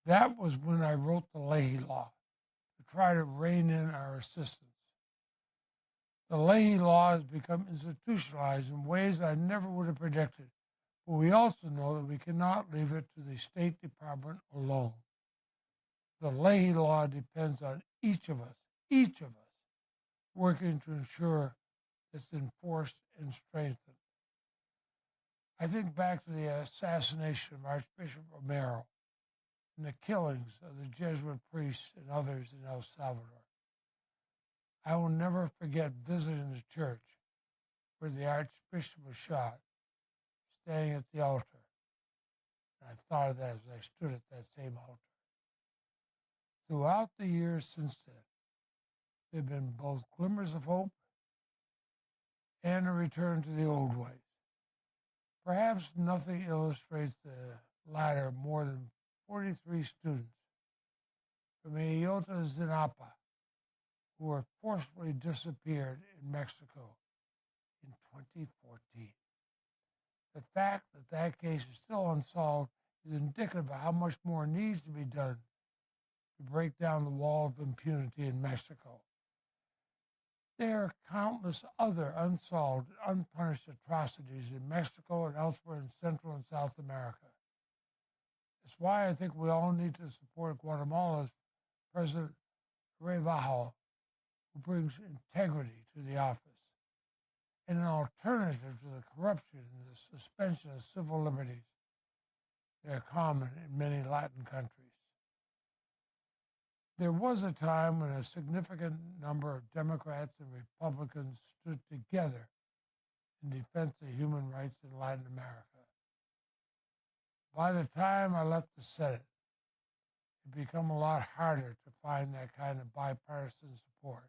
That was when I wrote the Leahy Law to try to rein in our assistance. The Leahy Law has become institutionalized in ways I never would have predicted, but we also know that we cannot leave it to the State Department alone. The Leahy Law depends on each of us, working to ensure it's enforced and strengthened. I think back to the assassination of Archbishop Romero and the killings of the Jesuit priests and others in El Salvador. I will never forget visiting the church where the Archbishop was shot, standing at the altar. And I thought of that as I stood at that same altar. Throughout the years since then, there have been both glimmers of hope and a return to the old ways. Perhaps nothing illustrates the latter more than 43 students from Ayotza Zinapa who were forcibly disappeared in Mexico in 2014. The fact that that case is still unsolved is indicative of how much more needs to be done to break down the wall of impunity in Mexico. There are countless other unsolved, unpunished atrocities in Mexico and elsewhere in Central and South America. That's why I think we all need to support Guatemala's President Arevalo, who brings integrity to the office, and an alternative to the corruption and the suspension of civil liberties that are common in many Latin countries. There was a time when a significant number of Democrats and Republicans stood together in defense of human rights in Latin America. By the time I left the Senate, it became a lot harder to find that kind of bipartisan support.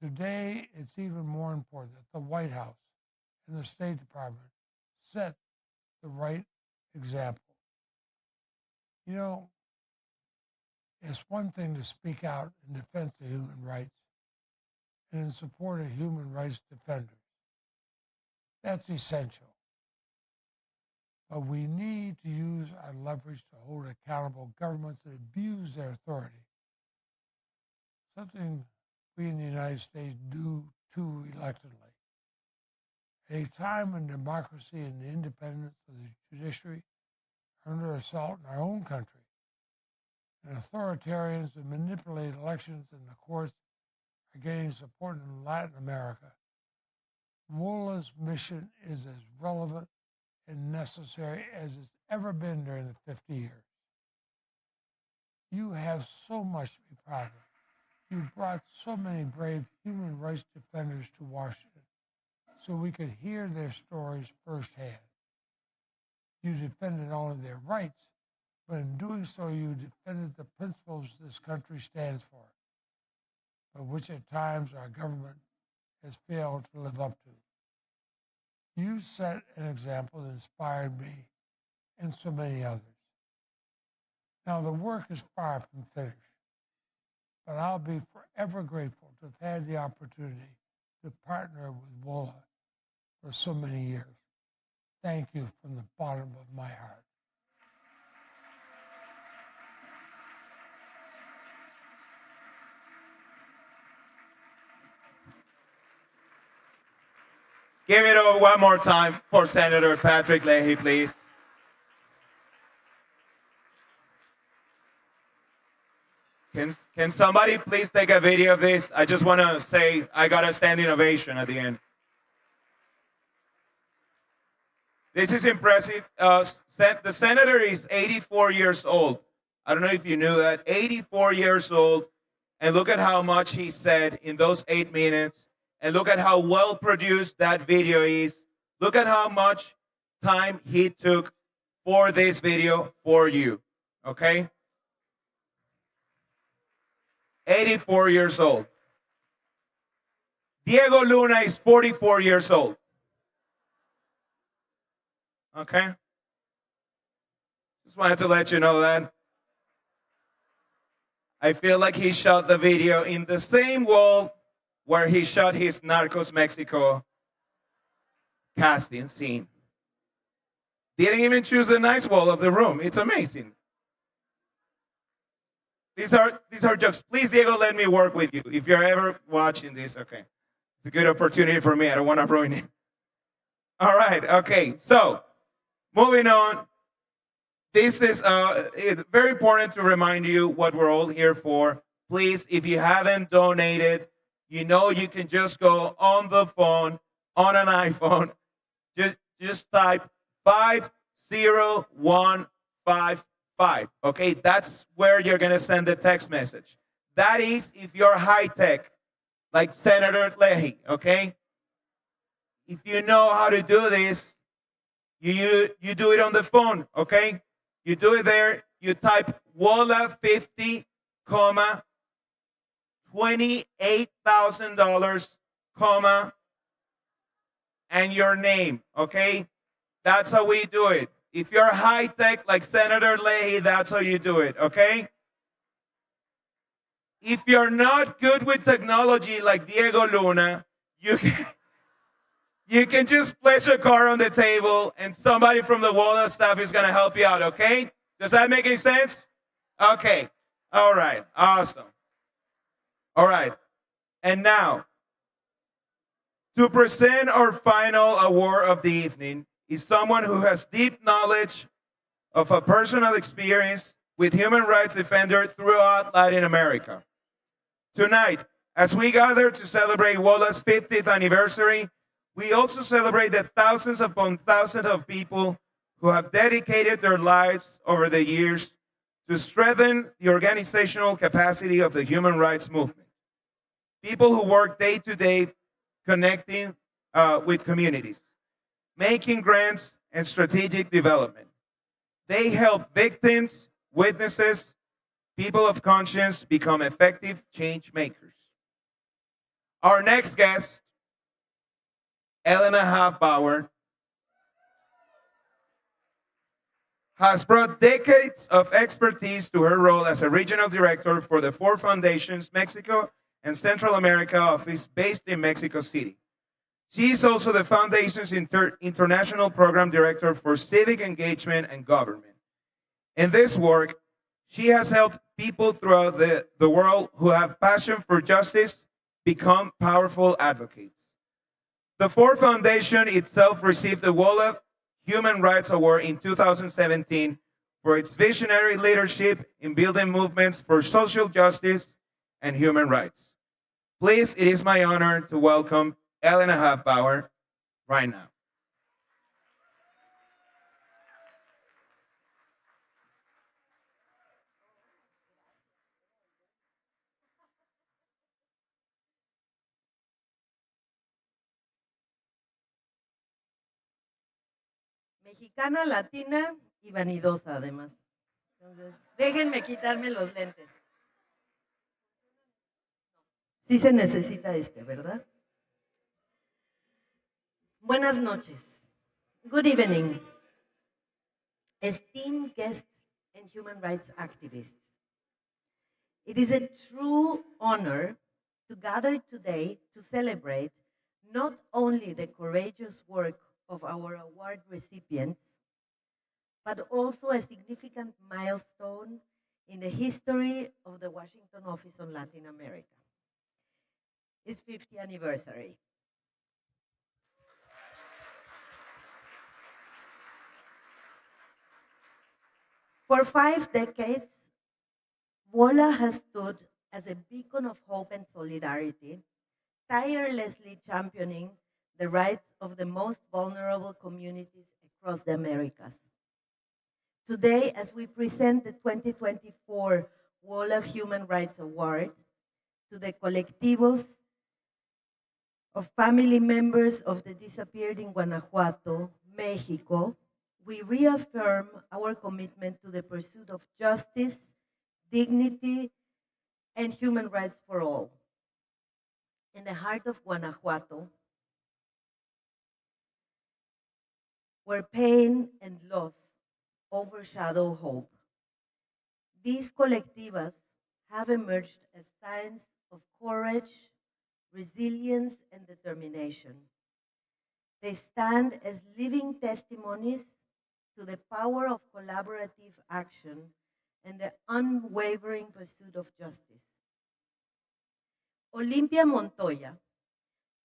Today, it's even more important that the White House and the State Department set the right example. You know, it's one thing to speak out in defense of human rights and in support of human rights defenders. That's essential. But we need to use our leverage to hold accountable governments that abuse their authority. Something we in the United States do too reluctantly. At a time when democracy and the independence of the judiciary are under assault in our own country, and authoritarians that manipulate elections and the courts are gaining support in Latin America, WOLA's mission is as relevant and necessary as it's ever been during the 50 years. You have so much to be proud of. You brought so many brave human rights defenders to Washington so we could hear their stories firsthand. You defended only their rights, but in doing so, you defended the principles this country stands for, but which at times our government has failed to live up to. You set an example that inspired me and so many others. Now, the work is far from finished, but I'll be forever grateful to have had the opportunity to partner with WOLA for so many years. Thank you from the bottom of my heart. Give it up one more time for Senator Patrick Leahy, please. Can somebody please take a video of this? I just want to say I got a standing ovation at the end. This is impressive. The senator is 84 years old. I don't know if you knew that. 84 years old. And look at how much he said in those 8 minutes. And look at how well produced that video is. Look at how much time he took for this video for you. Okay? 84 years old. Diego Luna is 44 years old. Okay? Just wanted to let you know that. I feel like he shot the video in the same wall where he shot his Narcos Mexico casting scene. Didn't even choose a nice wall of the room. It's amazing. These are jokes. Please, Diego, let me work with you. If you're ever watching this, okay. It's a good opportunity for me. I don't want to ruin it. All right, okay. So, moving on. This is it's very important to remind you what we're all here for. Please, if you haven't donated, you know you can just go on the phone, on an iPhone, just type 50155. Okay, that's where you're going to send the text message. That is if you're high tech, like Senator Leahy, okay? If you know how to do this, you do it on the phone, okay? You do it there, you type WOLA 50, $28,000, and your name, okay? That's how we do it. If you're high tech like Senator Leahy, that's how you do it, okay? If you're not good with technology like Diego Luna, you can just place a card on the table and somebody from the WOLA staff is going to help you out, okay? Does that make any sense? Okay. All right. Awesome. All right. And now, to present our final award of the evening is someone who has deep knowledge of a personal experience with human rights defenders throughout Latin America. Tonight, as we gather to celebrate WOLA's 50th anniversary, we also celebrate the thousands upon thousands of people who have dedicated their lives over the years to strengthen the organizational capacity of the human rights movement. People who work day to day connecting with communities, making grants and strategic development. They help victims, witnesses, people of conscience become effective change makers. Our next guest, Elena Hofbauer, has brought decades of expertise to her role as a regional director for the Ford Foundation's Mexico and Central America office based in Mexico City. She is also the Foundation's international program director for civic engagement and government. In this work, she has helped people throughout the world who have passion for justice become powerful advocates. The Ford Foundation itself received the Wolof Human Rights Award in 2017 for its visionary leadership in building movements for social justice and human rights. Please, it is my honor to welcome Elena Hofbauer right now. Mexicana, latina y vanidosa además. Entonces, déjenme quitarme los lentes. Sí se necesita ¿verdad? Buenas noches. Good evening. Esteemed guests and human rights activists. It is a true honor to gather today to celebrate not only the courageous work of our award recipients, but also a significant milestone in the history of the Washington Office on Latin America. Its 50th anniversary. For 5 decades, WOLA has stood as a beacon of hope and solidarity, tirelessly championing the rights of the most vulnerable communities across the Americas. Today, as we present the 2024 WOLA Human Rights Award to the colectivos of family members of the disappeared in Guanajuato, Mexico, we reaffirm our commitment to the pursuit of justice, dignity, and human rights for all. In the heart of Guanajuato, where pain and loss overshadow hope, these colectivas have emerged as signs of courage, resilience, and determination. They stand as living testimonies to the power of collaborative action and the unwavering pursuit of justice. Olimpia Montoya,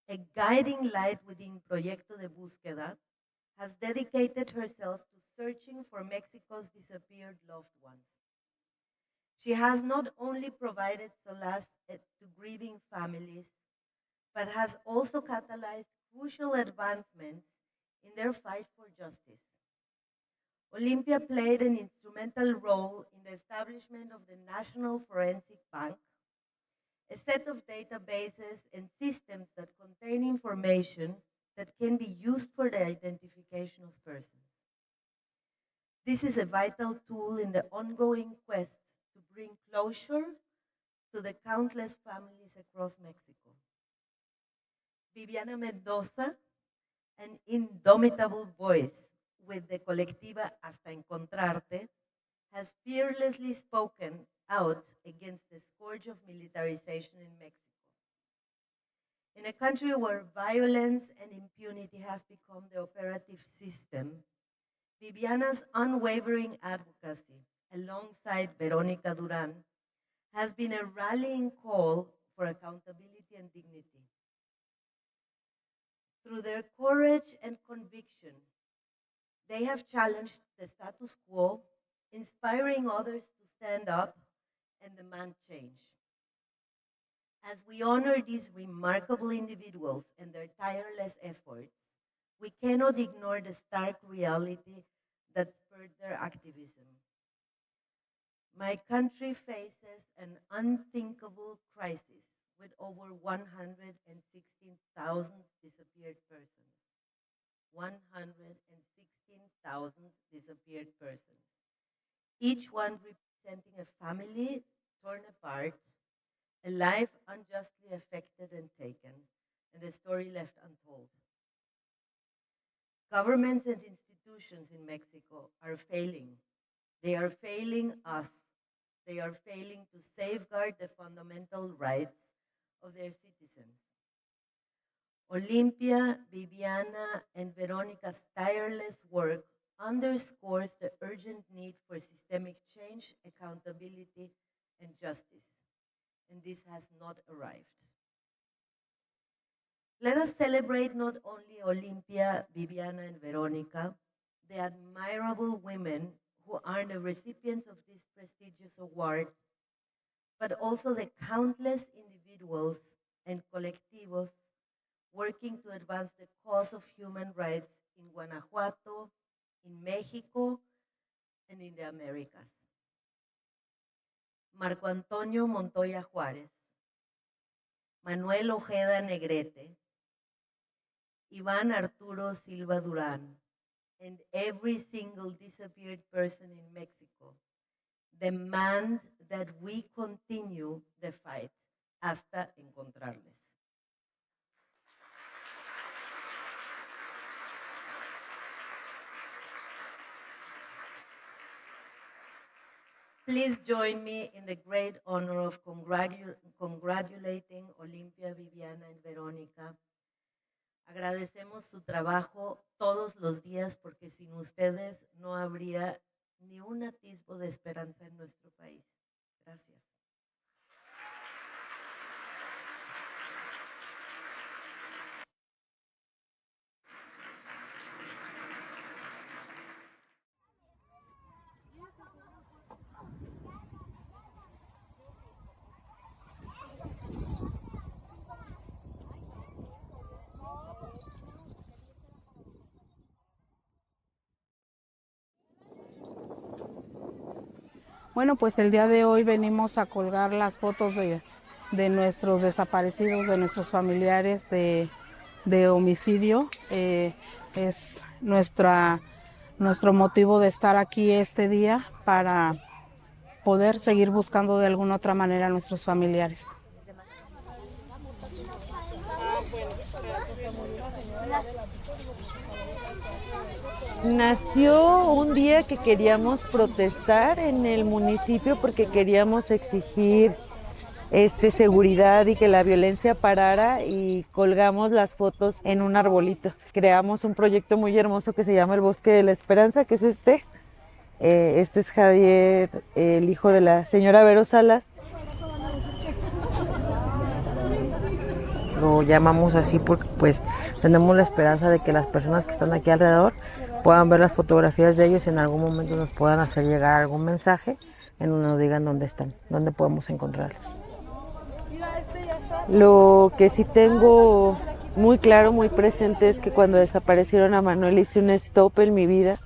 a guiding light within Proyecto de Búsqueda, has dedicated herself to searching for Mexico's disappeared loved ones. She has not only provided solace to grieving families, but has also catalyzed crucial advancements in their fight for justice. Olimpia played an instrumental role in the establishment of the National Forensic Bank, a set of databases and systems that contain information that can be used for the identification of persons. This is a vital tool in the ongoing quest to bring closure to the countless families across Mexico. Viviana Mendoza, an indomitable voice with the colectiva Hasta Encontrarte, has fearlessly spoken out against the scourge of militarization in Mexico. In a country where violence and impunity have become the operative system, Viviana's unwavering advocacy, alongside Veronica Duran, has been a rallying call for accountability and dignity. Through their courage and conviction, they have challenged the status quo, inspiring others to stand up and demand change. As we honor these remarkable individuals and their tireless efforts, we cannot ignore the stark reality that spurred their activism. My country faces an unthinkable crisis with over 116,000 disappeared persons. 116,000 disappeared persons. Each one representing a family torn apart, a life unjustly affected and taken, and a story left untold. Governments and institutions in Mexico are failing. They are failing us. They are failing to safeguard the fundamental rights of their citizens. Olympia, Viviana, and Veronica's tireless work underscores the urgent need for systemic change, accountability, and justice. And this has not arrived. Let us celebrate not only Olympia, Viviana, and Veronica, the admirable women who are the recipients of this prestigious award, but also the countless individuals and colectivos working to advance the cause of human rights in Guanajuato, in Mexico, and in the Americas. Marco Antonio Montoya Juárez, Manuel Ojeda Negrete, Iván Arturo Silva Durán, and every single disappeared person in Mexico demand that we continue the fight hasta encontrarles. Please join me in the great honor of congratulating Olympia, Viviana, and Verónica. Agradecemos su trabajo todos los días porque sin ustedes no habría ni un atisbo de esperanza en nuestro país. Gracias. Bueno, pues el día de hoy venimos a colgar las fotos de nuestros desaparecidos, de nuestros familiares de homicidio. Es nuestro motivo de estar aquí este día para poder seguir buscando de alguna otra manera a nuestros familiares. Nació un día que queríamos protestar en el municipio porque queríamos exigir seguridad y que la violencia parara, y colgamos las fotos en un arbolito. Creamos un proyecto muy hermoso que se llama el Bosque de la Esperanza, que es este es Javier, el hijo de la señora Vero Salas. Lo llamamos así porque pues tenemos la esperanza de que las personas que están aquí alrededor puedan ver las fotografías de ellos y en algún momento nos puedan hacer llegar algún mensaje en donde nos digan dónde están, dónde podemos encontrarlos. Lo que sí tengo muy claro, muy presente, es que cuando desaparecieron a Manuel hice un stop en mi vida,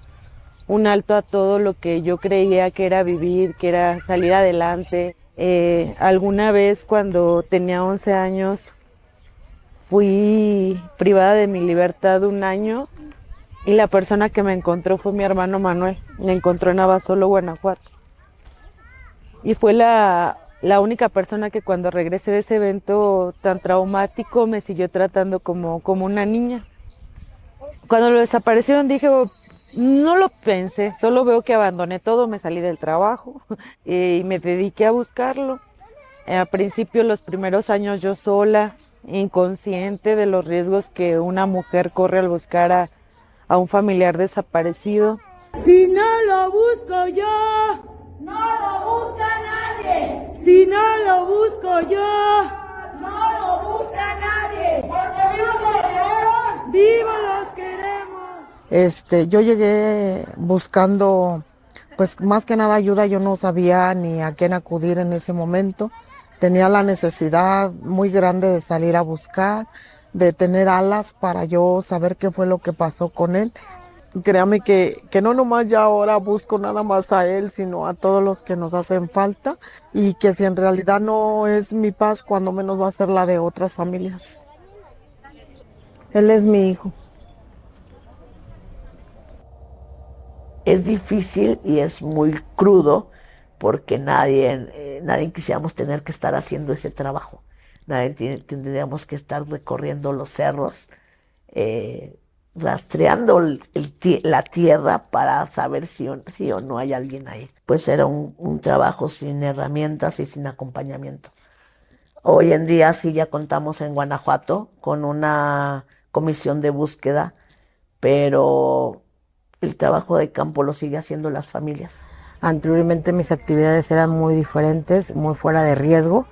un alto a todo lo que yo creía que era vivir, que era salir adelante. Alguna vez cuando tenía 11 años fui privada de mi libertad un año y la persona que me encontró fue mi hermano Manuel. Me encontró en Abasolo, Guanajuato. Y fue la única persona que cuando regresé de ese evento tan traumático me siguió tratando como una niña. Cuando lo desaparecieron dije, no lo pensé, solo veo que abandoné todo, me salí del trabajo y me dediqué a buscarlo. Al principio, los primeros años yo sola, inconsciente de los riesgos que una mujer corre al buscar a un familiar desaparecido. Si no lo busco yo, no lo busca nadie. Si no lo busco yo, no lo busca nadie. Porque vivos los queremos. ¡Viva los queremos! Yo llegué buscando, pues más que nada ayuda. Yo no sabía ni a quién acudir en ese momento. Tenía la necesidad muy grande de salir a buscar, de tener alas para yo saber qué fue lo que pasó con él. Créame que no nomás ya ahora busco nada más a él, sino a todos los que nos hacen falta, y que si en realidad no es mi paz, cuando menos va a ser la de otras familias. Él es mi hijo. Es difícil y es muy crudo porque nadie quisiéramos tener que estar haciendo ese trabajo. Tendríamos que estar recorriendo los cerros, rastreando la tierra para saber si o no hay alguien ahí. Pues era un trabajo sin herramientas y sin acompañamiento. Hoy en día sí ya contamos en Guanajuato con una comisión de búsqueda, pero el trabajo de campo lo sigue haciendo las familias. Anteriormente mis actividades eran muy diferentes, muy fuera de riesgo.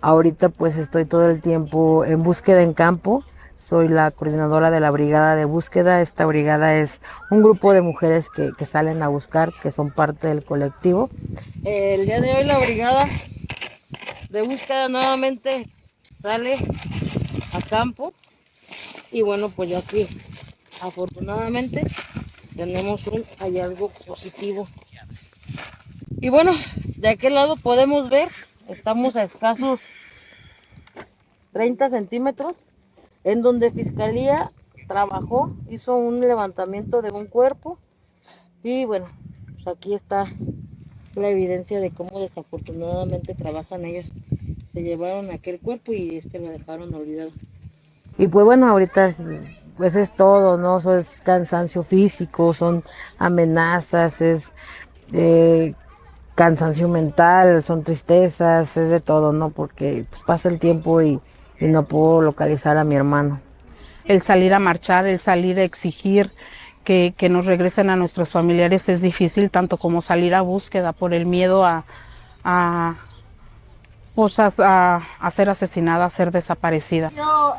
Ahorita pues estoy todo el tiempo en búsqueda en campo. Soy la coordinadora de la brigada de búsqueda. Esta brigada es un grupo de mujeres que salen a buscar, que son parte del colectivo. El día de hoy la brigada de búsqueda nuevamente sale a campo. Y bueno, pues yo aquí afortunadamente tenemos un hallazgo positivo. Y bueno, de aquel lado podemos ver, estamos a escasos 30 centímetros, en donde Fiscalía trabajó, hizo un levantamiento de un cuerpo. Y bueno, pues aquí está la evidencia de cómo desafortunadamente trabajan ellos. Se llevaron aquel cuerpo y lo dejaron olvidado. Y pues bueno, ahorita pues es todo, ¿no? Eso es cansancio físico, son amenazas, es cansancio mental, son tristezas, es de todo, ¿no? Porque pues, pasa el tiempo y no puedo localizar a mi hermano. El salir a marchar, el salir a exigir que nos regresen a nuestros familiares es difícil, tanto como salir a búsqueda por el miedo a ser asesinada, a ser desaparecida. Quiero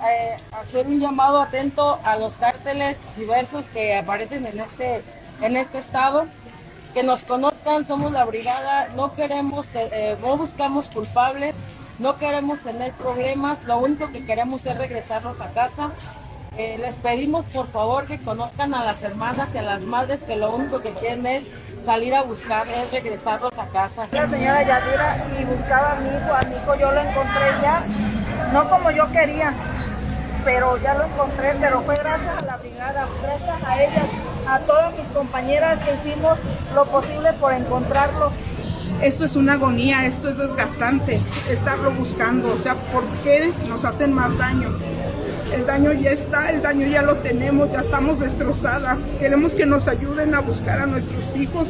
hacer un llamado atento a los cárteles diversos que aparecen en este estado, que nos conozcan, somos la brigada, no buscamos culpables, no queremos tener problemas, lo único que queremos es regresarnos a casa. Les pedimos por favor que conozcan a las hermanas y a las madres que lo único que quieren es salir a buscar, es regresarlos a casa. La señora Yadira y buscaba a mi hijo yo lo encontré ya, no como yo quería, pero ya lo encontré, pero fue gracias a la brigada, gracias a ellas, a todas mis compañeras que hicimos lo posible por encontrarlo. Esto es una agonía, esto es desgastante, estarlo buscando, o sea, ¿por qué nos hacen más daño? El daño ya está, el daño ya lo tenemos, ya estamos destrozadas. Queremos que nos ayuden a buscar a nuestros hijos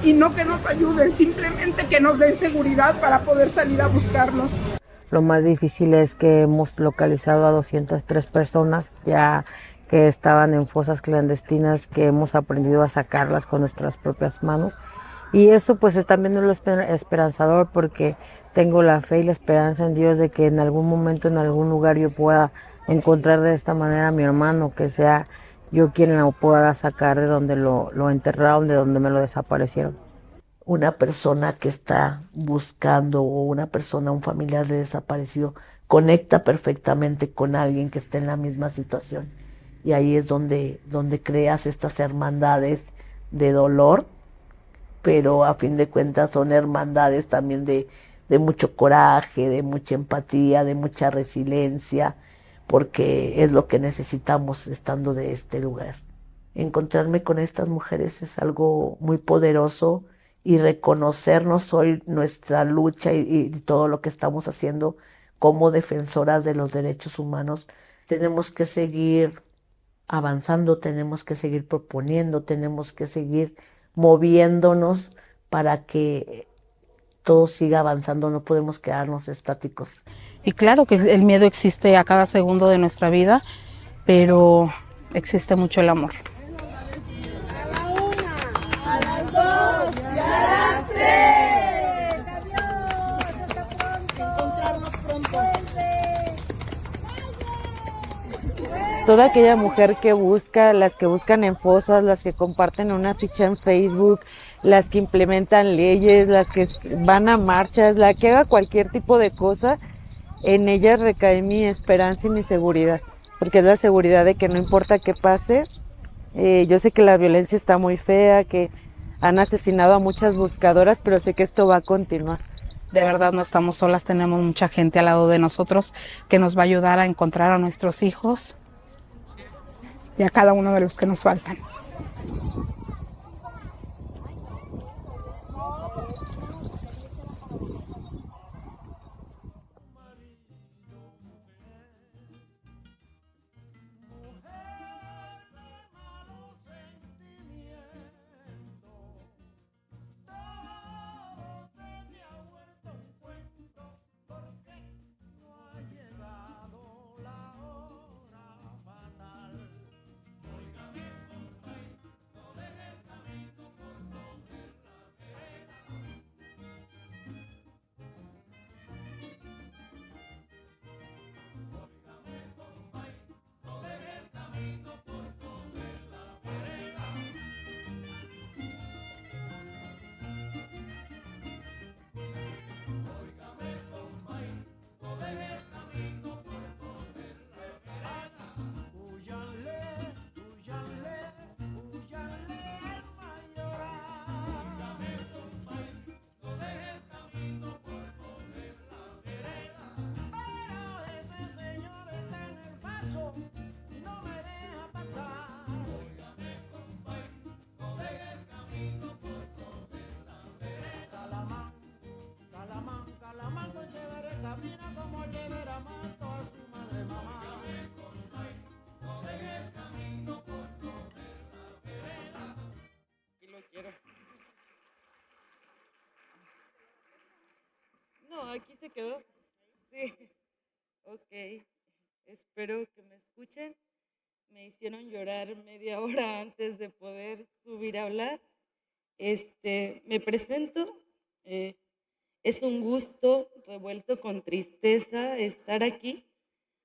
y no que nos ayuden, simplemente que nos den seguridad para poder salir a buscarlos. Lo más difícil es que hemos localizado a 203 personas ya que estaban en fosas clandestinas, que hemos aprendido a sacarlas con nuestras propias manos. Y eso pues es también lo esperanzador, porque tengo la fe y la esperanza en Dios de que en algún momento, en algún lugar yo pueda encontrar de esta manera a mi hermano, que sea yo quien lo pueda sacar de donde lo enterraron, de donde me lo desaparecieron. Una persona que está buscando o un familiar de desaparecido, conecta perfectamente con alguien que esté en la misma situación. Y ahí es donde creas estas hermandades de dolor, pero a fin de cuentas son hermandades también de mucho coraje, de mucha empatía, de mucha resiliencia, porque es lo que necesitamos estando de este lugar. Encontrarme con estas mujeres es algo muy poderoso, y reconocernos hoy nuestra lucha y todo lo que estamos haciendo como defensoras de los derechos humanos. Tenemos que seguir avanzando, tenemos que seguir proponiendo, tenemos que seguir moviéndonos para que todo siga avanzando, no podemos quedarnos estáticos. Y claro que el miedo existe a cada segundo de nuestra vida, pero existe mucho el amor. A las 2 y a las 3. Encontrarnos pronto. Toda aquella mujer que busca, las que buscan en fosas, las que comparten una ficha en Facebook, las que implementan leyes, las que van a marchas, la que haga cualquier tipo de cosa, en ellas recae mi esperanza y mi seguridad, porque es la seguridad de que no importa qué pase. Yo sé que la violencia está muy fea, que han asesinado a muchas buscadoras, pero sé que esto va a continuar. De verdad no estamos solas, tenemos mucha gente al lado de nosotros que nos va a ayudar a encontrar a nuestros hijos y a cada uno de los que nos faltan. aquí se quedó. Sí. Ok. Espero que me escuchen. Me hicieron llorar media hora antes de poder subir a hablar. Me presento. Es un gusto revuelto con tristeza estar aquí.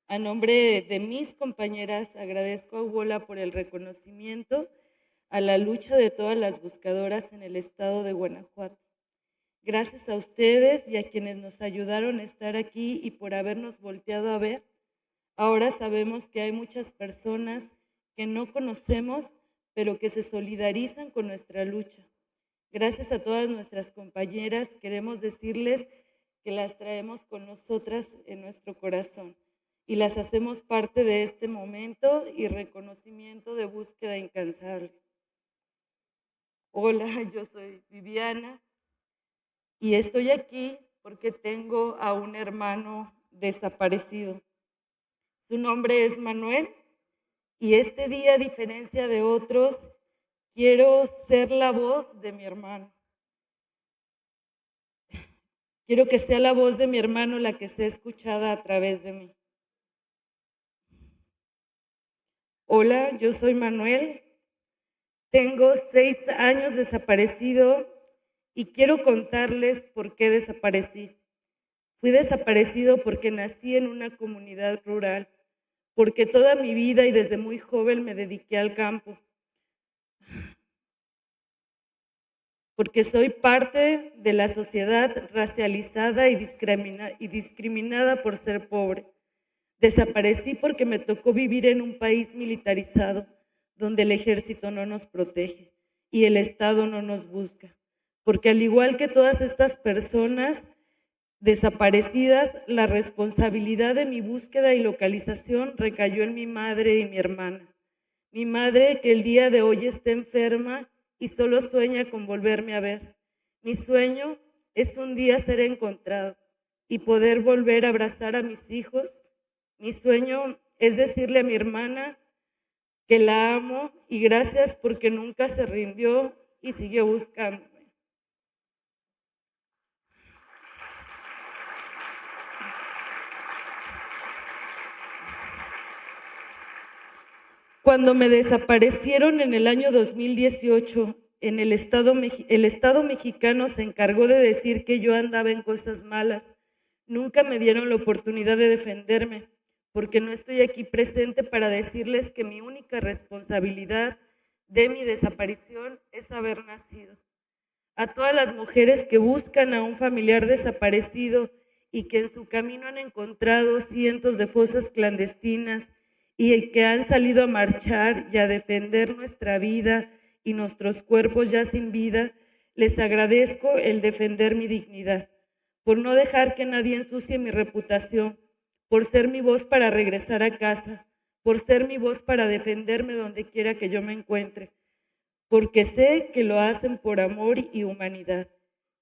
A nombre de mis compañeras, agradezco a UOLA por el reconocimiento a la lucha de todas las buscadoras en el estado de Guanajuato. Gracias a ustedes y a quienes nos ayudaron a estar aquí y por habernos volteado a ver. Ahora sabemos que hay muchas personas que no conocemos, pero que se solidarizan con nuestra lucha. Gracias a todas nuestras compañeras, queremos decirles que las traemos con nosotras en nuestro corazón y las hacemos parte de este momento y reconocimiento de búsqueda incansable. Hola, yo soy Viviana y estoy aquí porque tengo a un hermano desaparecido. Su nombre es Manuel y este día, a diferencia de otros, quiero ser la voz de mi hermano. Quiero que sea la voz de mi hermano la que sea escuchada a través de mí. Hola, yo soy Manuel. Tengo 6 años desaparecido y quiero contarles por qué desaparecí. Fui desaparecido porque nací en una comunidad rural, porque toda mi vida y desde muy joven me dediqué al campo. Porque soy parte de la sociedad racializada y discriminada por ser pobre. Desaparecí porque me tocó vivir en un país militarizado, donde el ejército no nos protege y el Estado no nos busca. Porque al igual que todas estas personas desaparecidas, la responsabilidad de mi búsqueda y localización recayó en mi madre y mi hermana. Mi madre, que el día de hoy está enferma y solo sueña con volverme a ver. Mi sueño es un día ser encontrado y poder volver a abrazar a mis hijos. Mi sueño es decirle a mi hermana que la amo y gracias porque nunca se rindió y siguió buscándome. Cuando me desaparecieron en el año 2018, el Estado mexicano se encargó de decir que yo andaba en cosas malas. Nunca me dieron la oportunidad de defenderme, porque no estoy aquí presente para decirles que mi única responsabilidad de mi desaparición es haber nacido. A todas las mujeres que buscan a un familiar desaparecido y que en su camino han encontrado cientos de fosas clandestinas y que han salido a marchar y a defender nuestra vida y nuestros cuerpos ya sin vida, les agradezco el defender mi dignidad, por no dejar que nadie ensucie mi reputación, por ser mi voz para regresar a casa, por ser mi voz para defenderme donde quiera que yo me encuentre, porque sé que lo hacen por amor y humanidad.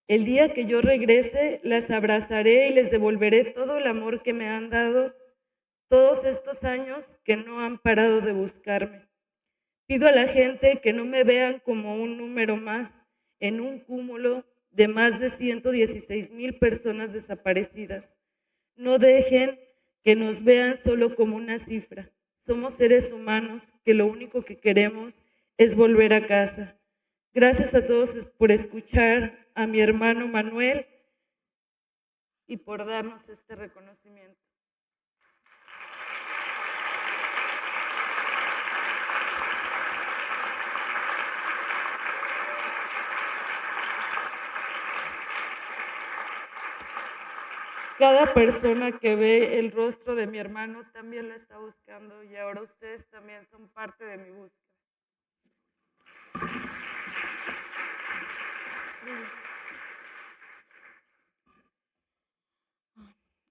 El día que yo regrese, las abrazaré y les devolveré todo el amor que me han dado todos estos años que no han parado de buscarme. Pido a la gente que no me vean como un número más en un cúmulo de más de 116,000 personas desaparecidas. No dejen que nos vean solo como una cifra. Somos seres humanos que lo único que queremos es volver a casa. Gracias a todos por escuchar a mi hermano Manuel y por darnos este reconocimiento. Cada persona que ve el rostro de mi hermano también lo está buscando y ahora ustedes también son parte de mi búsqueda.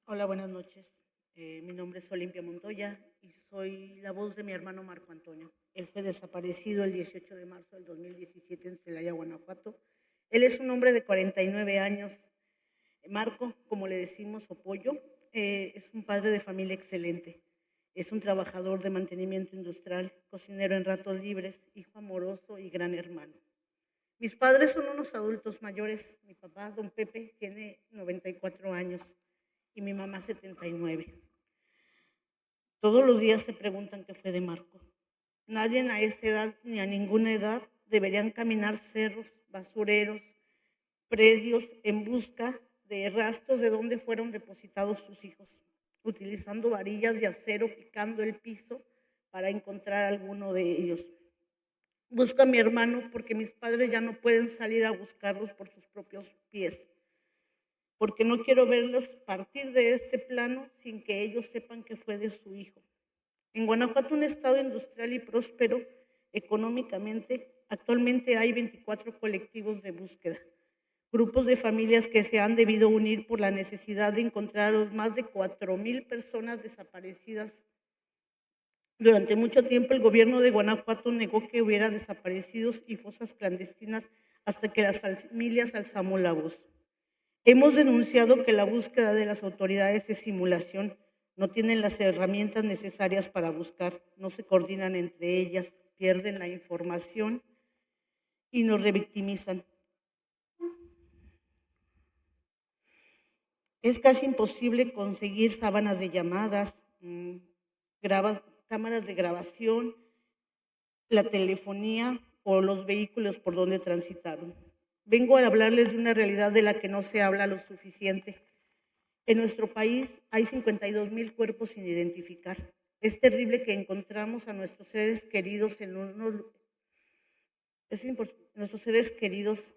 Hola, buenas noches. Mi nombre es Olimpia Montoya y soy la voz de mi hermano Marco Antonio. Él fue desaparecido el 18 de marzo del 2017 en Celaya, Guanajuato. Él es un hombre de 49 años. Marco, como le decimos, o Pollo, es un padre de familia excelente. Es un trabajador de mantenimiento industrial, cocinero en ratos libres, hijo amoroso y gran hermano. Mis padres son unos adultos mayores. Mi papá, don Pepe, tiene 94 años y mi mamá 79. Todos los días se preguntan qué fue de Marco. Nadie a esta edad ni a ninguna edad deberían caminar cerros, basureros, predios en busca de rastros de dónde fueron depositados sus hijos, utilizando varillas de acero, picando el piso para encontrar alguno de ellos. Busco a mi hermano porque mis padres ya no pueden salir a buscarlos por sus propios pies, porque no quiero verlos partir de este plano sin que ellos sepan que fue de su hijo. En Guanajuato, un estado industrial y próspero económicamente, actualmente hay 24 colectivos de búsqueda, grupos de familias que se han debido unir por la necesidad de encontrar a los más de 4,000 personas desaparecidas. Durante mucho tiempo el gobierno de Guanajuato negó que hubiera desaparecidos y fosas clandestinas hasta que las familias alzamos la voz. Hemos denunciado que la búsqueda de las autoridades es simulación, no tienen las herramientas necesarias para buscar, no se coordinan entre ellas, pierden la información y nos revictimizan. Es casi imposible conseguir sábanas de llamadas, cámaras de grabación, la telefonía o los vehículos por donde transitaron. Vengo a hablarles de una realidad de la que no se habla lo suficiente. En nuestro país hay 52,000 cuerpos sin identificar. Es terrible que encontramos a nuestros seres queridos nuestros seres queridos,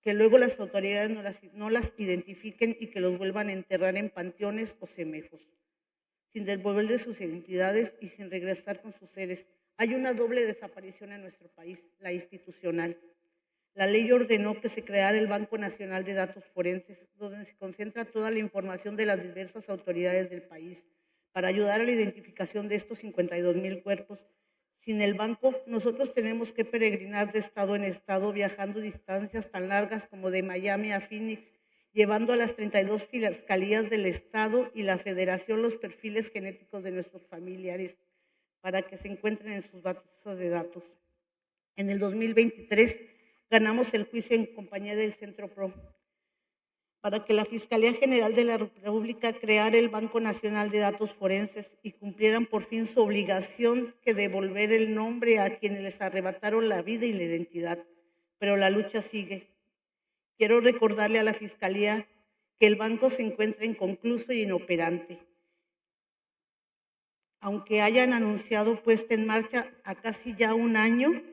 que luego las autoridades no las identifiquen y que los vuelvan a enterrar en panteones o semejos, sin devolverles sus identidades y sin regresar con sus seres. Hay una doble desaparición en nuestro país, la institucional. La ley ordenó que se creara el Banco Nacional de Datos Forenses, donde se concentra toda la información de las diversas autoridades del país para ayudar a la identificación de estos 52,000 cuerpos. Sin el banco, nosotros tenemos que peregrinar de estado en estado, viajando distancias tan largas como de Miami a Phoenix, llevando a las 32 fiscalías del estado y la federación los perfiles genéticos de nuestros familiares para que se encuentren en sus bases de datos. En el 2023 ganamos el juicio en compañía del Centro PRO para que la Fiscalía General de la República creara el Banco Nacional de Datos Forenses y cumplieran por fin su obligación de devolver el nombre a quienes les arrebataron la vida y la identidad. Pero la lucha sigue. Quiero recordarle a la Fiscalía que el banco se encuentra inconcluso y inoperante. Aunque hayan anunciado puesta en marcha a casi ya un año,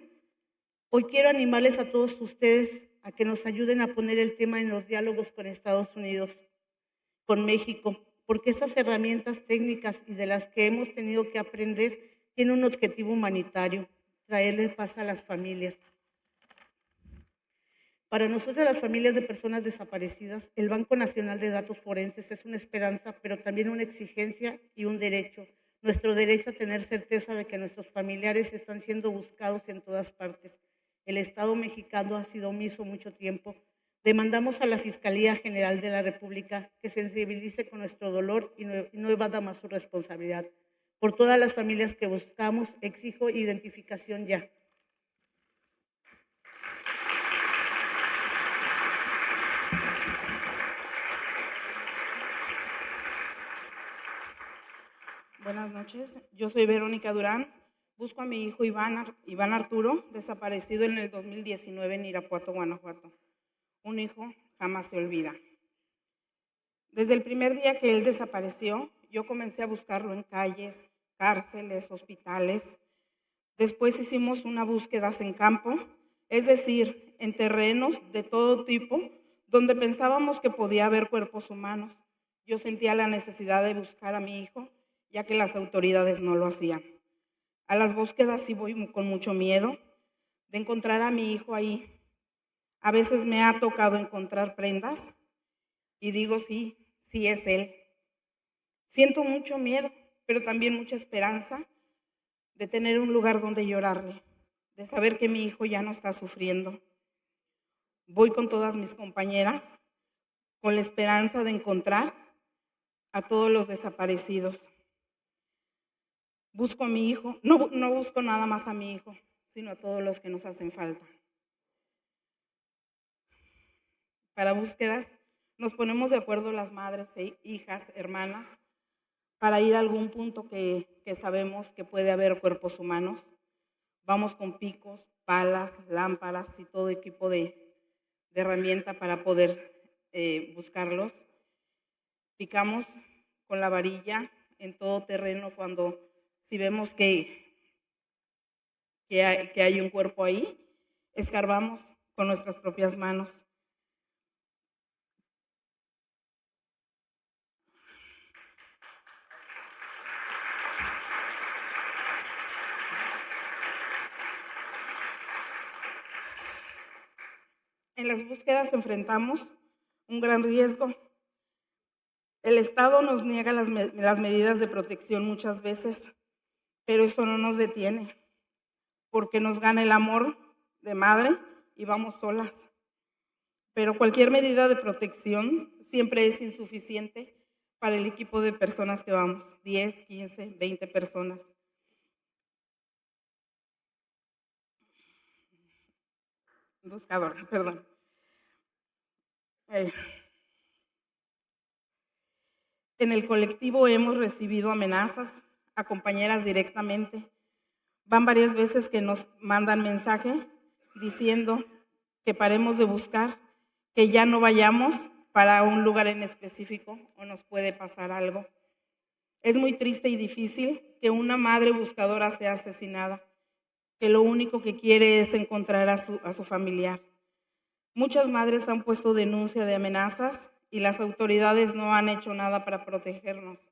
hoy quiero animarles a todos ustedes a que nos ayuden a poner el tema en los diálogos con Estados Unidos, con México, porque estas herramientas técnicas y de las que hemos tenido que aprender tienen un objetivo humanitario, traerle paz a las familias. Para nosotros, las familias de personas desaparecidas, el Banco Nacional de Datos Forenses es una esperanza, pero también una exigencia y un derecho. Nuestro derecho a tener certeza de que nuestros familiares están siendo buscados en todas partes. El Estado mexicano ha sido omiso mucho tiempo. Demandamos a la Fiscalía General de la República que sensibilice con nuestro dolor y no evada más su responsabilidad. Por todas las familias que buscamos, exijo identificación ya. Buenas noches, yo soy Verónica Durán. Busco a mi hijo Iván Arturo, desaparecido en el 2019 en Irapuato, Guanajuato. Un hijo jamás se olvida. Desde el primer día que él desapareció, yo comencé a buscarlo en calles, cárceles, hospitales. Después hicimos una búsqueda en campo, es decir, en terrenos de todo tipo, donde pensábamos que podía haber cuerpos humanos. Yo sentía la necesidad de buscar a mi hijo, ya que las autoridades no lo hacían. A las búsquedas sí voy con mucho miedo de encontrar a mi hijo ahí. A veces me ha tocado encontrar prendas y digo, sí es él. Siento mucho miedo, pero también mucha esperanza de tener un lugar donde llorarle, de saber que mi hijo ya no está sufriendo. Voy con todas mis compañeras con la esperanza de encontrar a todos los desaparecidos. Busco a mi hijo, no busco nada más a mi hijo, sino a todos los que nos hacen falta. para búsquedas, nos ponemos de acuerdo las madres, hijas, hermanas, para ir a algún punto que sabemos que puede haber cuerpos humanos. Vamos con picos, palas, lámparas y todo equipo de herramienta para poder buscarlos. Picamos con la varilla en todo terreno si vemos que hay un cuerpo ahí, escarbamos con nuestras propias manos. En las búsquedas enfrentamos un gran riesgo. El Estado nos niega las medidas de protección muchas veces, pero eso no nos detiene, porque nos gana el amor de madre y vamos solas. Pero cualquier medida de protección siempre es insuficiente para el equipo de personas que vamos, 10, 15, 20 personas. Buscador, perdón. En el colectivo hemos recibido amenazas a compañeras directamente. Van varias veces que nos mandan mensaje diciendo que paremos de buscar, que ya no vayamos para un lugar en específico o nos puede pasar algo. Es muy triste y difícil que una madre buscadora sea asesinada, que lo único que quiere es encontrar a su familiar. Muchas madres han puesto denuncia de amenazas y las autoridades no han hecho nada para protegernos.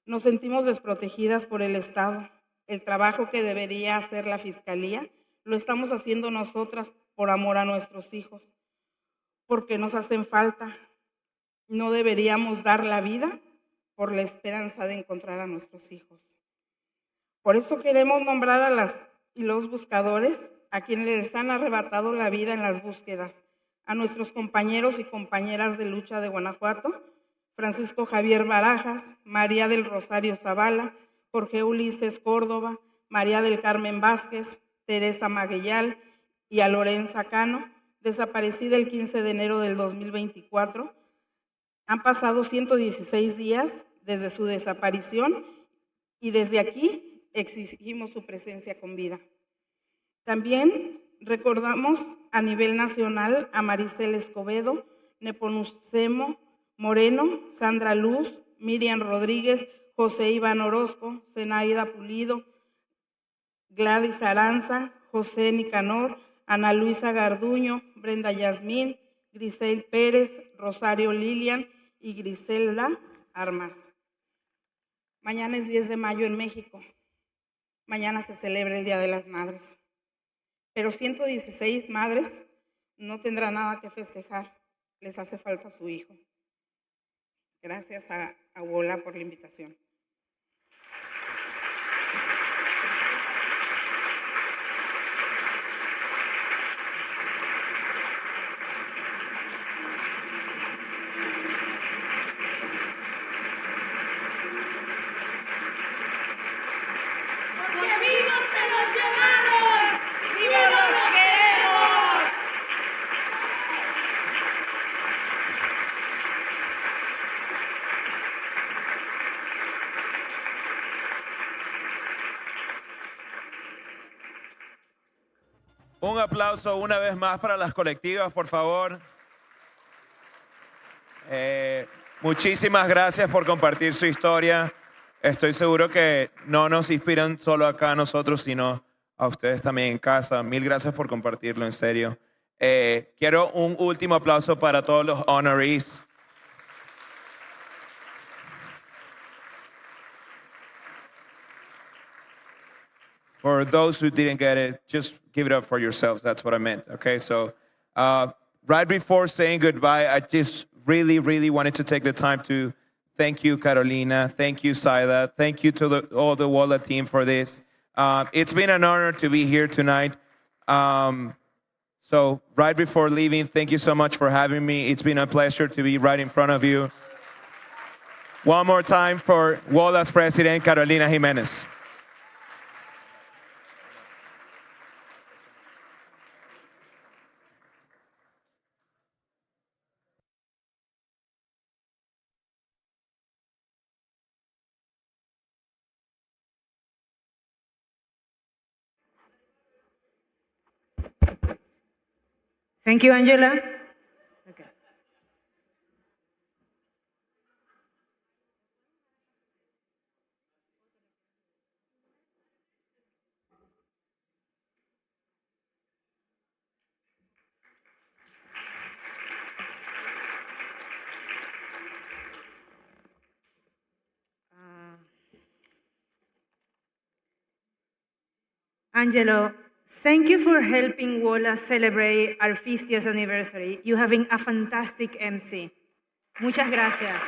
Nos sentimos desprotegidas por el Estado. El trabajo que debería hacer la Fiscalía lo estamos haciendo nosotras por amor a nuestros hijos, porque nos hacen falta. No deberíamos dar la vida por la esperanza de encontrar a nuestros hijos. Por eso queremos nombrar a las y los buscadores a quienes les han arrebatado la vida en las búsquedas, a nuestros compañeros y compañeras de lucha de Guanajuato, Francisco Javier Barajas, María del Rosario Zavala, Jorge Ulises Córdoba, María del Carmen Vázquez, Teresa Maguellal y a Lorenza Cano, desaparecida el 15 de enero del 2024. Han pasado 116 días desde su desaparición y desde aquí exigimos su presencia con vida. También recordamos a nivel nacional a Maricel Escobedo, Nepomucemo Moreno, Sandra Luz, Miriam Rodríguez, José Iván Orozco, Zenaida Pulido, Gladys Aranza, José Nicanor, Ana Luisa Garduño, Brenda Yasmín, Grisel Pérez, Rosario Lilian y Griselda Armas. Mañana es 10 de mayo en México. Mañana se celebra el Día de las Madres. Pero 116 madres no tendrán nada que festejar. Les hace falta su hijo. Gracias a Wola por la invitación. Un aplauso una vez más para las colectivas, por favor. Muchísimas gracias por compartir su historia. Estoy seguro que no nos inspiran solo acá a nosotros, sino a ustedes también en casa. Mil gracias por compartirlo, en serio. Quiero un último aplauso para todos los honorees. For those who didn't get it, just give it up for yourselves. That's what I meant. Okay, so right before saying goodbye, I just really wanted to take the time to thank you, Carolina. Thank you, Saida. Thank you to all the WOLA team for this. It's been an honor to be here tonight. So right before leaving, thank you so much for having me. It's been a pleasure to be right in front of you. One more time for WOLA's president, Carolina Jimenez. Thank you, Angela. Okay. Angelo, thank you for helping WOLA celebrate our 50th anniversary. You have been a fantastic MC. Muchas gracias.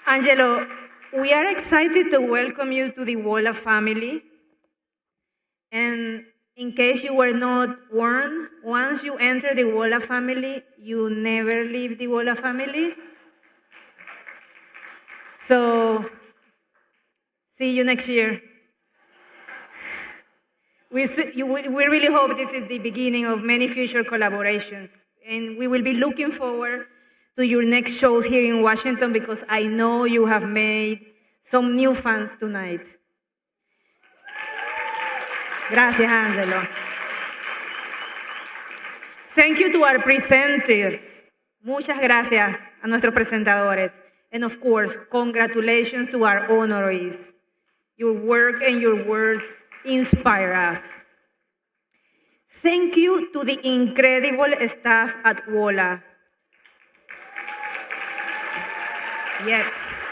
Angelo, we are excited to welcome you to the WOLA family. And in case you were not warned, once you enter the WOLA family, you never leave the WOLA family. So, see you next year. We really hope this is the beginning of many future collaborations. And we will be looking forward to your next shows here in Washington because I know you have made some new fans tonight. Gracias, Angelo. Thank you to our presenters. Muchas gracias a nuestros presentadores. And of course, congratulations to our honorees. Your work and your words inspire us. Thank you to the incredible staff at WOLA. Yes.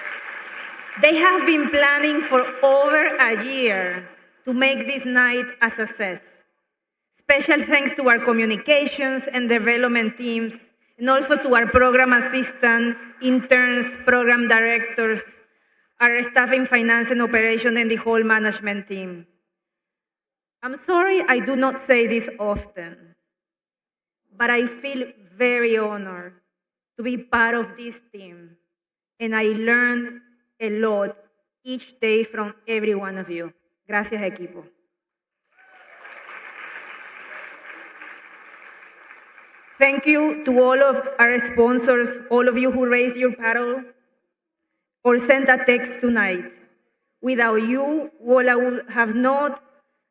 They have been planning for over a year to make this night a success. Special thanks to our communications and development teams, and also to our program assistant, interns, program directors, our staff in finance and operation, and the whole management team. I'm sorry I do not say this often, but I feel very honored to be part of this team, and I learn a lot each day from every one of you. Gracias, equipo. Thank you to all of our sponsors, all of you who raised your paddle or sent a text tonight. Without you, WOLA would have not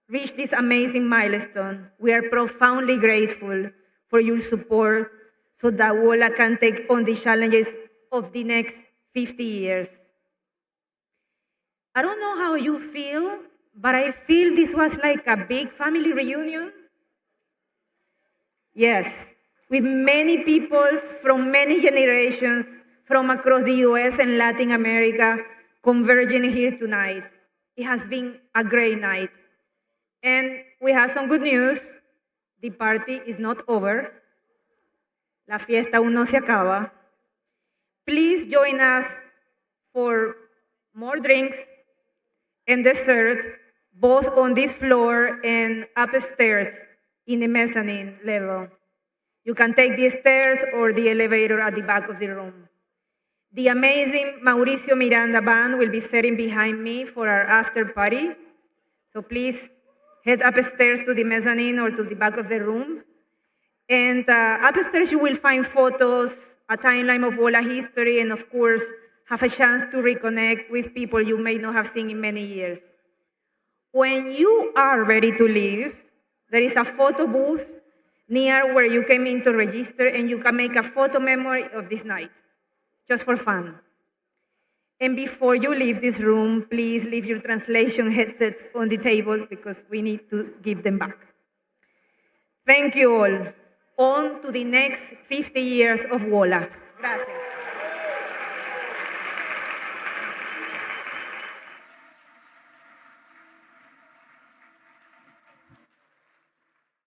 reached this amazing milestone. We are profoundly grateful for your support so that WOLA can take on the challenges of the next 50 years. I don't know how you feel, but I feel this was like a big family reunion. Yes, with many people from many generations from across the US and Latin America converging here tonight. It has been a great night. And we have some good news. The party is not over. La fiesta aún no se acaba. Please join us for more drinks and dessert, both on this floor and upstairs in the mezzanine level. You can take the stairs or the elevator at the back of the room. The amazing Mauricio Miranda band will be sitting behind me for our after party. So please head upstairs to the mezzanine or to the back of the room. And upstairs you will find photos, a timeline of WOLA history, and of course, have a chance to reconnect with people you may not have seen in many years. When you are ready to leave, there is a photo booth near where you came in to register, and you can make a photo memory of this night, just for fun. And before you leave this room, please leave your translation headsets on the table because we need to give them back. Thank you all. On to the next 50 years of WOLA. Gracias.